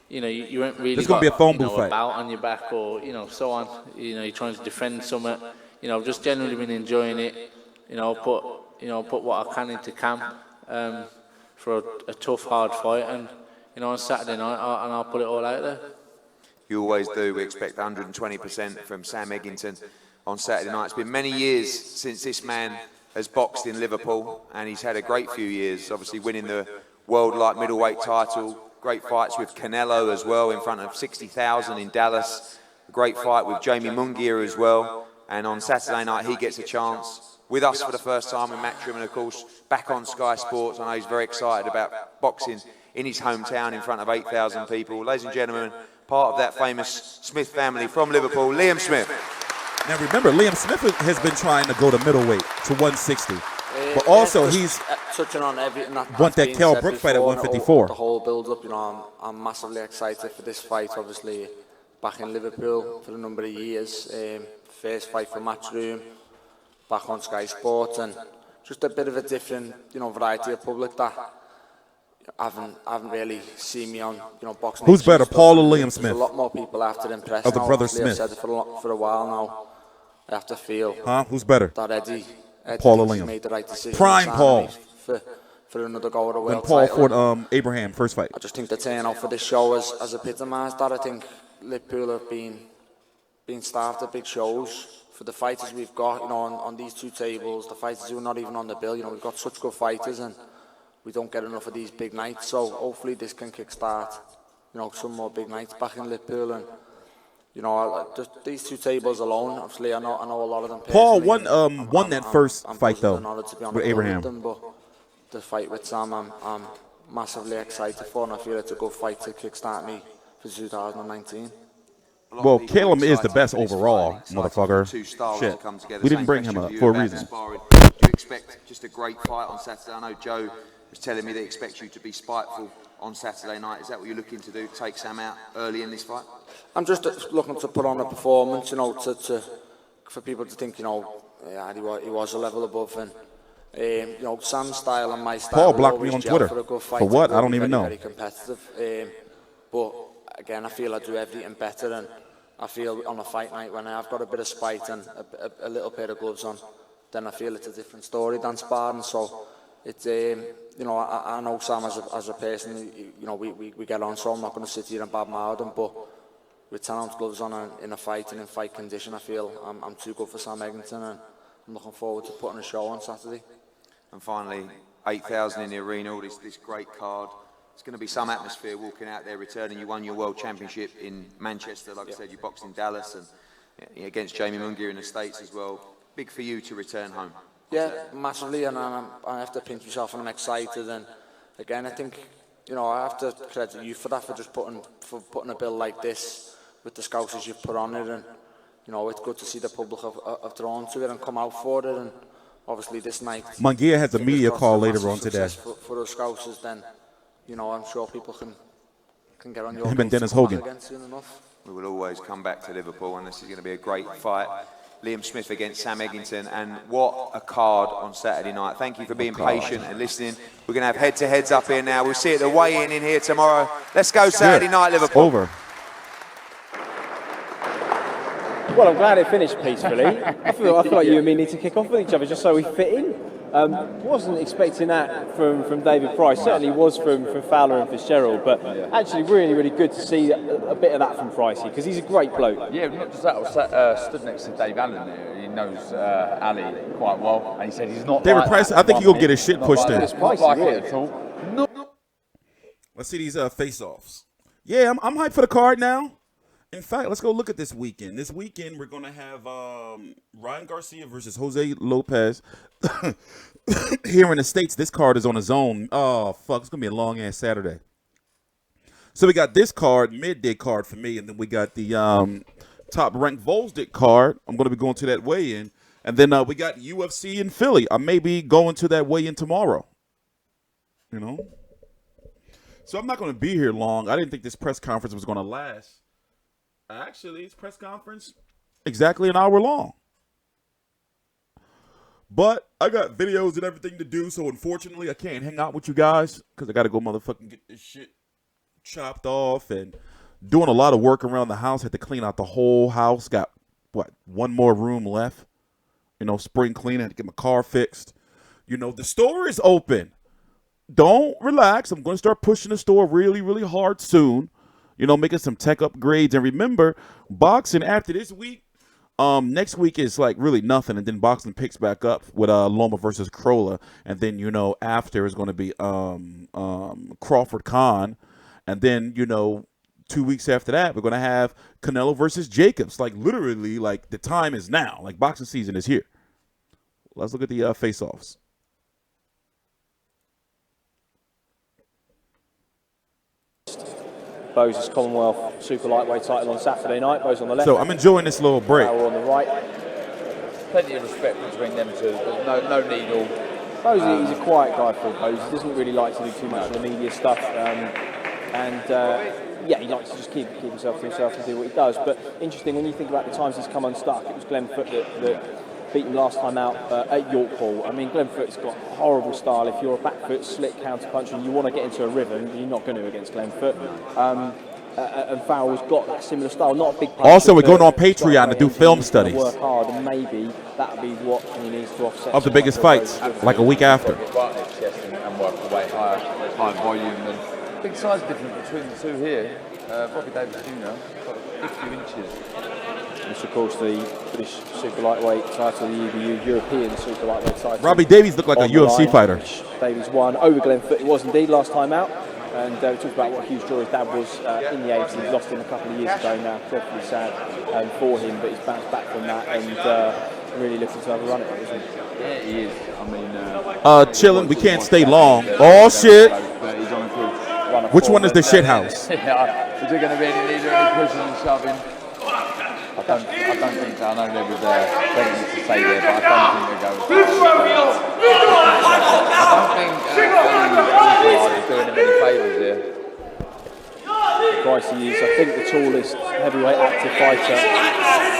Speaker 22: you know, you ain't really
Speaker 2: It's gonna be a phone booth
Speaker 22: a
Speaker 2: fight.
Speaker 22: bout on your back or, you know, so on. You know, you're trying to defend something. You know, I've just generally been enjoying it. You know, put what I can into camp for a tough, hard fight, and you know, on Saturday night, I'll put it all out there.
Speaker 1: You always do. We expect 120% from Sam Eggington on Saturday night. It's been many years since this man has boxed in Liverpool, and he's had a great few years, obviously winning the World Light Middleweight title, great fights with Canelo as well in front of 60,000 in Dallas, a great fight with Jamie Munguia as well, and on Saturday night he gets a chance with us for the first time in Matchroom, and of course back on Sky Sports. I know he's very excited about boxing in his hometown in front of 8,000 people. Ladies and gentlemen, part of that famous Smith family from Liverpool, Liam Smith.
Speaker 2: Now remember, Liam Smith has been trying to go to middleweight to 160, but also he's
Speaker 4: touching on everything
Speaker 2: want that Kell Brook fight at 154.
Speaker 4: The whole build-up, you know, I'm massively excited for this fight. Obviously, back in Liverpool for a number of years, first fight for Matchroom, back on Sky Sports, and just a bit of a different, you know, variety of public that haven't really seen me on, you know, boxing.
Speaker 2: Who's better, Paul or Liam Smith?
Speaker 4: There's a lot more people after impressed.
Speaker 2: Of the brothers
Speaker 4: I've
Speaker 2: Smith.
Speaker 4: said it for a while now. I have to feel.
Speaker 2: Huh? Who's better?
Speaker 4: That Eddie
Speaker 2: Paul or
Speaker 4: thinks he
Speaker 2: Liam?
Speaker 4: made the right decision.
Speaker 2: Prime Paul.
Speaker 4: For another go at a
Speaker 2: When
Speaker 4: world
Speaker 2: Paul
Speaker 4: title.
Speaker 2: fought Abraham, first fight.
Speaker 4: I just think the turnout for this show has epitomised that. I think Liverpool have been starved of big shows. For the fighters we've got, you know, on these two tables, the fighters who are not even on the bill, you know, we've got such good fighters and we don't get enough of these big nights. So hopefully this can kickstart, you know, some more big nights back in Liverpool. And you know, just these two tables alone, obviously I know a lot of them.
Speaker 2: Paul
Speaker 4: personally.
Speaker 2: won that first fight though
Speaker 4: I'm honoured to be on
Speaker 2: with
Speaker 4: the bill
Speaker 2: Abraham.
Speaker 4: them, but the fight with Sam, I'm massively excited for, and I feel it's a good fight to kickstart me for 2019.
Speaker 2: Well, Caleb is the best overall, motherfucker. Shit. We didn't bring him up for a reason.
Speaker 1: Do you expect just a great fight on Saturday? I know Joe was telling me that he expects you to be spiteful on Saturday night. Is that what you're looking to do, take Sam out early in this fight?
Speaker 4: I'm just looking to put on a performance, you know, for people to think, you know, yeah, he was a level above, and you know, Sam's style and my style.
Speaker 2: Paul
Speaker 4: will
Speaker 2: blocked me
Speaker 4: always
Speaker 2: on
Speaker 4: gel
Speaker 2: Twitter.
Speaker 4: for a good fight.
Speaker 2: For what?
Speaker 4: It
Speaker 2: I
Speaker 4: will
Speaker 2: don't
Speaker 4: be
Speaker 2: even
Speaker 4: very,
Speaker 2: know.
Speaker 4: Very competitive, but again, I feel I do everything better, and I feel on a fight night when I've got a bit of spite and a little pair of gloves on, then I feel it's a different story than sparring. So it's you know, I know Sam as a person, you know, we get on, so I'm not going to sit here and badmouth him, but with 10 ounce gloves on and in a fight and in fight condition, I feel I'm too good for Sam Eggington, and I'm looking forward to putting a show on Saturday.
Speaker 1: And finally, 8,000 in the arena, all this great card. It's going to be some atmosphere walking out there, returning. You won your World Championship in Manchester, like I said, you boxed in Dallas, and against Jamie Munguia in the States as well. Big for you to return home.
Speaker 4: Yeah, massively, and I have to pinch myself, and I'm excited. And again, I think, you know, I have to credit you for that, for putting a bill like this with the Scousers you've put on it, and you know, it's good to see the public have drawn to it and come out for it. And obviously, this night,
Speaker 2: Munguia has a media call later on today.
Speaker 4: For the Scousers, then, you know, I'm sure people can get on your
Speaker 2: Him and Dennis Hogan.
Speaker 4: again soon enough.
Speaker 1: We will always come back to Liverpool, and this is going to be a great fight. Liam Smith against Sam Eggington, and what a card on Saturday night. Thank you for being patient and listening. We're going to have head-to-heads up here now. We'll see at the weigh-in in here tomorrow. Let's go Saturday night, Liverpool.
Speaker 2: Over.
Speaker 6: Well, I'm glad it finished peacefully. I feel like you and me need to kick off with each other just so we fit in. Wasn't expecting that from David Price. Certainly was from Fowler and Fitzgerald, but actually really good to see a bit of that from Pricey, because he's a great bloke.
Speaker 7: Yeah, not just that. I was stood next to Dave Allen there. He knows Ali quite well, and he said he's not.
Speaker 2: David
Speaker 7: like
Speaker 2: Price,
Speaker 7: that.
Speaker 2: I think he'll get his shit pushed in.
Speaker 7: Not like it at all. No.
Speaker 2: Let's see these face-offs. Yeah, I'm hyped for the card now. In fact, let's go look at this weekend. This weekend, we're going to have Ryan Garcia versus Jose Lopez. Here in the States, this card is on his own. Oh, fuck. It's going to be a long-ass Saturday. So we got this card, midday card for me, and then we got the top-ranked Gvozdyk card. I'm going to be going to that weigh-in. And then we got UFC in Philly. I may be going to that weigh-in tomorrow. You know? So I'm not going to be here long. I didn't think this press conference was going to last. Actually, this press conference exactly an hour long. But I got videos and everything to do, so unfortunately I can't hang out with you guys because I got to go motherfucking get this shit chopped off and doing a lot of work around the house. Had to clean out the whole house. Got, what, one more room left. You know, spring cleaning. Had to get my car fixed. You know, the store is open. Don't relax. I'm going to start pushing the store really, really hard soon. You know, making some tech upgrades. And remember, boxing after this week, next week is like really nothing, and then boxing picks back up with Loma versus Krola, and then you know after is going to be Crawford Khan, and then you know 2 weeks after that we're going to have Canelo versus Jacobs. Like literally, like the time is now. Like boxing season is here. Let's look at the face-offs.
Speaker 6: Bo's Commonwealth Super Lightweight title on Saturday night. Bo's on the left.
Speaker 2: So I'm enjoying this little break.
Speaker 6: We're on the right.
Speaker 7: Plenty of respect between them two. There's no need all.
Speaker 6: Bose, he's a quiet guy for Bose. He doesn't really like to do too much of the media stuff. Yeah, he likes to just keep himself to himself and do what he does. But interesting, when you think about the times he's come unstuck, it was Glenn Foote that beat him last time out at York Hall. I mean, Glenn Foote's got horrible style. If you're a back foot, slick counter-puncher and you want to get into a rhythm, you're not going to against Glenn Foote. And Farrell's got that similar style, not a big puncher.
Speaker 2: Also, we're going on Patreon to do film studies.
Speaker 6: Work hard, and maybe that'll be what he needs to offset.
Speaker 2: Of the biggest fights, like a week after.
Speaker 7: And work away high volume and big size difference between the two here. Bobby Davis Jr. got 50 inches.
Speaker 6: This, of course, the British Super Lightweight title, the European Super Lightweight title.
Speaker 2: Robbie Davies looked like a UFC fighter.
Speaker 6: Davies won over Glenn Foote. It was indeed last time out. And we talked about what a huge draw his dad was in the 80s. He lost him a couple of years ago now. Dreadfully sad for him, but he's bounced back from that and really looking to have a run at it, isn't he?
Speaker 7: Yeah, he is. I mean,
Speaker 2: chilling. We can't stay long. Oh shit! Which one is the shit house?
Speaker 7: Is there going to be any pushing and shoving? I don't think so. I know there was plenty to say there, but I don't think they go. I don't think is doing him any favours here.
Speaker 6: Bryce, he is, I think, the tallest heavyweight active fighter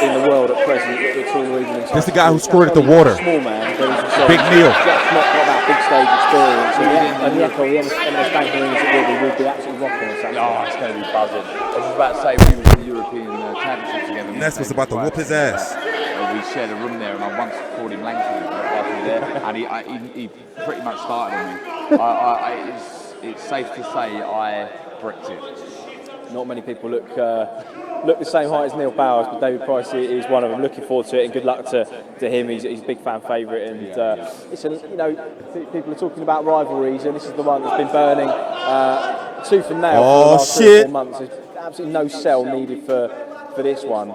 Speaker 6: in the world at present.
Speaker 2: This is the guy who squirted the water.
Speaker 6: Small man,
Speaker 2: Big Neil.
Speaker 6: Just not got that big stage experience. And the echo, the M&S Bank Arena will be absolutely rocking us.
Speaker 7: Oh, it's going to be buzzing. I was about to say we were in the European Championship together.
Speaker 2: And that's what's about to whoop his ass.
Speaker 7: We shared a room there, and I once called him lanky while we were there, and he pretty much started on me. It's safe to say I bricked it.
Speaker 6: Not many people look the same height as Neil Bowers, but David Price is one of them. Looking forward to it, and good luck to him. He's a big fan favourite, and people are talking about rivalries, and this is the one that's been burning tooth and nail for the last 3 or 4 months. There's absolutely no sell needed for this one.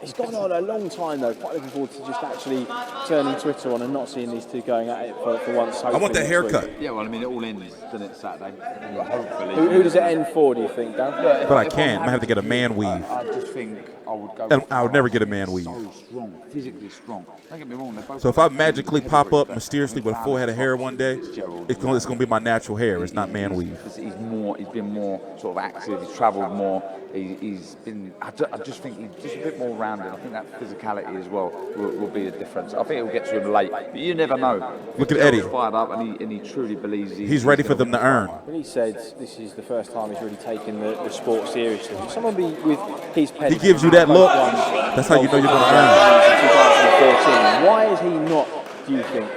Speaker 6: It's gone on a long time though. Quite looking forward to just actually turning Twitter on and not seeing these two going at it for once.
Speaker 2: I want that haircut.
Speaker 7: Yeah, well, I mean, it all ends, doesn't it, Saturday? Hopefully.
Speaker 6: Who does it end for, do you think, Dan?
Speaker 2: But I can't. I have to get a man weave.
Speaker 7: I just think I would go.
Speaker 2: And I would never get a man weave.
Speaker 7: So strong, physically strong. Don't get me wrong.
Speaker 2: So if I magically pop up mysteriously with a full head of hair one day, it's going to be my natural hair. It's not man weave.
Speaker 7: He's been more sort of active. He's travelled more. He's been. I just think he's just a bit more rounded. I think that physicality as well will be a difference. I think it'll get to him late, but you never know.
Speaker 2: Look at Eddie.
Speaker 7: He's fired up, and he truly believes
Speaker 2: he's ready for them to earn.
Speaker 6: When he said this is the first time he's really taken the sport seriously, someone be with his pedigree.
Speaker 2: He gives you that look. That's how you know you're going to earn.
Speaker 6: 2014. Why is he not, do you think,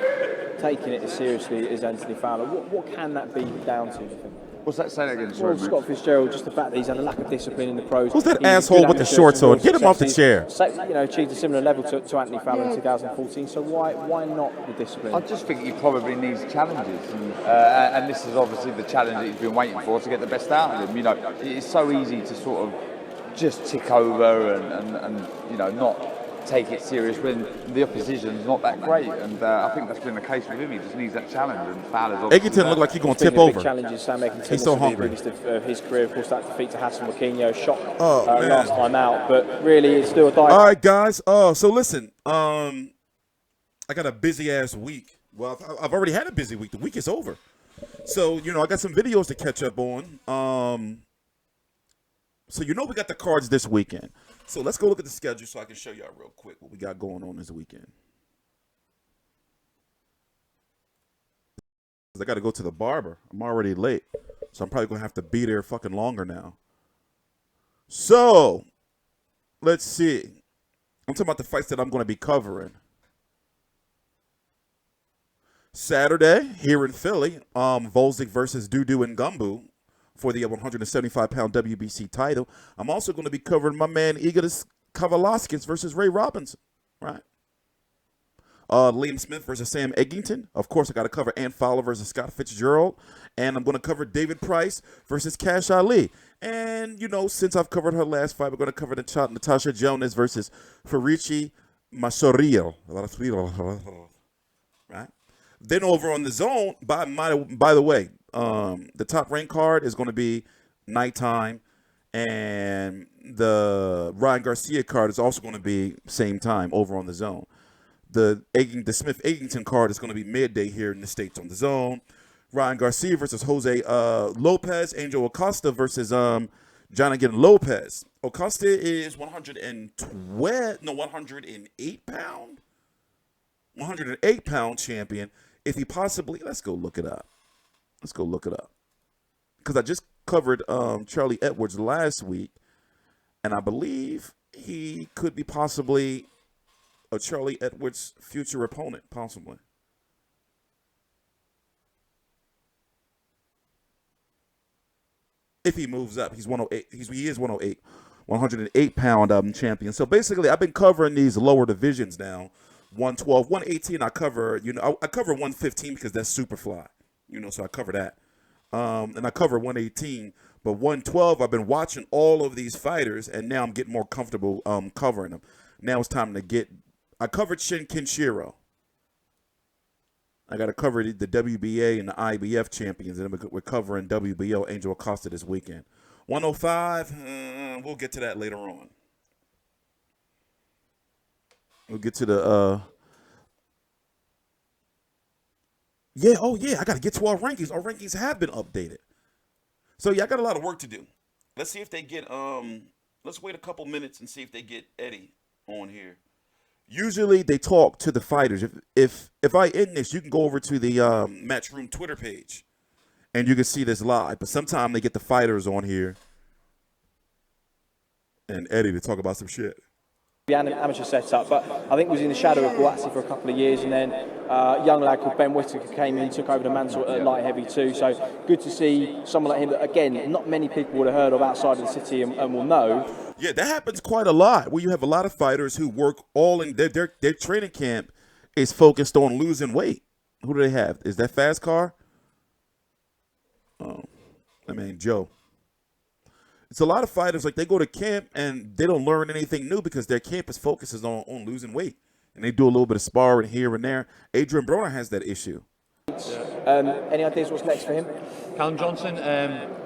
Speaker 6: taking it as seriously as Anthony Fowler? What can that be down to, do you think?
Speaker 7: What's that? Say that again, sorry,
Speaker 6: well, Scott Fitzgerald, just the fact that he's had a lack of discipline in the pros.
Speaker 2: Who's that asshole with the shorts on? Get him off the chair.
Speaker 6: Achieved a similar level to Anthony Fowler in 2014, so why not the discipline?
Speaker 7: I just think he probably needs challenges, and this is obviously the challenge that he's been waiting for to get the best out of him. You know, it's so easy to sort of just tick over and not take it serious when the opposition's not that great, and I think that's been the case with him. He just needs that challenge, and Fowler's
Speaker 2: Eggington looked like he's going to tip over.
Speaker 6: Challenges Sam Eggington.
Speaker 2: He's so hungry.
Speaker 6: Of his career, of course, that defeat to Hassan Mwakinyo, shot last time out, but really it's still a die.
Speaker 2: All right, guys. So listen, I got a busy ass week. Well, I've already had a busy week. The week is over. So, you know, I got some videos to catch up on. So, you know, we got the cards this weekend. So let's go look at the schedule so I can show y'all real quick what we got going on this weekend. I got to go to the barber. I'm already late. So I'm probably going to have to be there fucking longer now. So, let's see. I'm talking about the fights that I'm going to be covering. Saturday, here in Philly, Gvozdyk versus Ngumbu for the 175-pound WBC title. I'm also going to be covering my man Igor Kavalaskis versus Ray Robinson, right? Liam Smith versus Sam Eggington. Of course, I got to cover Ant Fowler versus Scott Fitzgerald. And I'm going to cover David Price versus Kash Ali. And, you know, since I've covered her last fight, we're going to cover Natasha Jonas versus Farichi Masochist. Right? Then over on the zone, by the way, the top rank card is going to be nighttime. And the Ryan Garcia card is also going to be same time over on the zone. The Smith Eggington card is going to be midday here in the States on the zone. Ryan Garcia versus Jose Lopez. Angel Acosta versus Jonathan Lopez. Acosta is 108 pound champion. If he possibly, let's go look it up. Because I just covered Charlie Edwards last week, and I believe he could be possibly a Charlie Edwards' future opponent, possibly. If he moves up, he's 108. He is 108, 108-pound champion. So basically, I've been covering these lower divisions now. 112, 118. I cover, you know, I cover 115 because that's Superfly, you know. So I cover that, and I cover 118. But 112, I've been watching all of these fighters, and now I'm getting more comfortable covering them. Now it's time to get. I covered Shin Kinshiro. I got to cover the WBA and the IBF champions, and then we're covering WBO Angel Acosta this weekend. 105, we'll get to that later on. We'll get to the, I got to get to our rankings. Our rankings have been updated. So, yeah, I got a lot of work to do. Let's see if they get, let's wait a couple minutes and see if they get Eddie on here. Usually they talk to the fighters. If I end this, you can go over to the Matchroom Twitter page, and you can see this live. But sometimes they get the fighters on here and Eddie to talk about some shit.
Speaker 6: The amateur setup, but I think was in the shadow of Gvozdyk for a couple of years, and then a young lad called Ben Whittaker came in and took over the mantle at light heavy too. So good to see someone like him that, again, not many people would have heard of outside of the city and will know.
Speaker 2: Yeah, that happens quite a lot, where you have a lot of fighters who work all in their training camp is focused on losing weight. Who do they have? Is that Fast Car? Oh, I mean, Joe. It's a lot of fighters, like, they go to camp and they don't learn anything new because their camp is focuses on losing weight. And they do a little bit of sparring here and there. Adrian Broner has that issue.
Speaker 6: Any ideas what's next for him?
Speaker 5: Callum Johnson,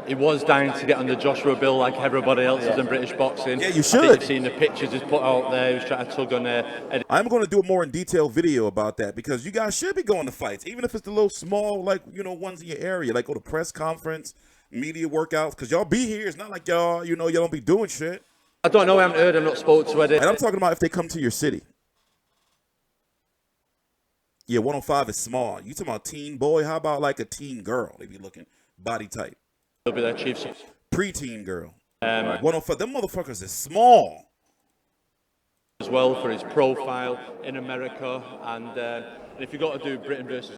Speaker 5: he was down to get on the Joshua bill like everybody else is in British boxing.
Speaker 2: Yeah, you should.
Speaker 5: I think you've seen the pictures he's put out there. He was trying to tug on there.
Speaker 2: I'm going to do a more in detail video about that because you guys should be going to fights, even if it's the little small, like, you know, ones in your area, like go to press conference, media workouts, because y'all be here. It's not like y'all, you know, y'all don't be doing shit.
Speaker 5: I don't know, I haven't heard, I'm not spoken to Eddie.
Speaker 2: And I'm talking about if they come to your city. Yeah, 105 is small. You talking about teen boy? How about like a teen girl? They be looking body type.
Speaker 5: They'll be there, Chiefs.
Speaker 2: Pre-teen girl. 105, them motherfuckers is small.
Speaker 5: As well for his profile in America, and if you got to do Britain versus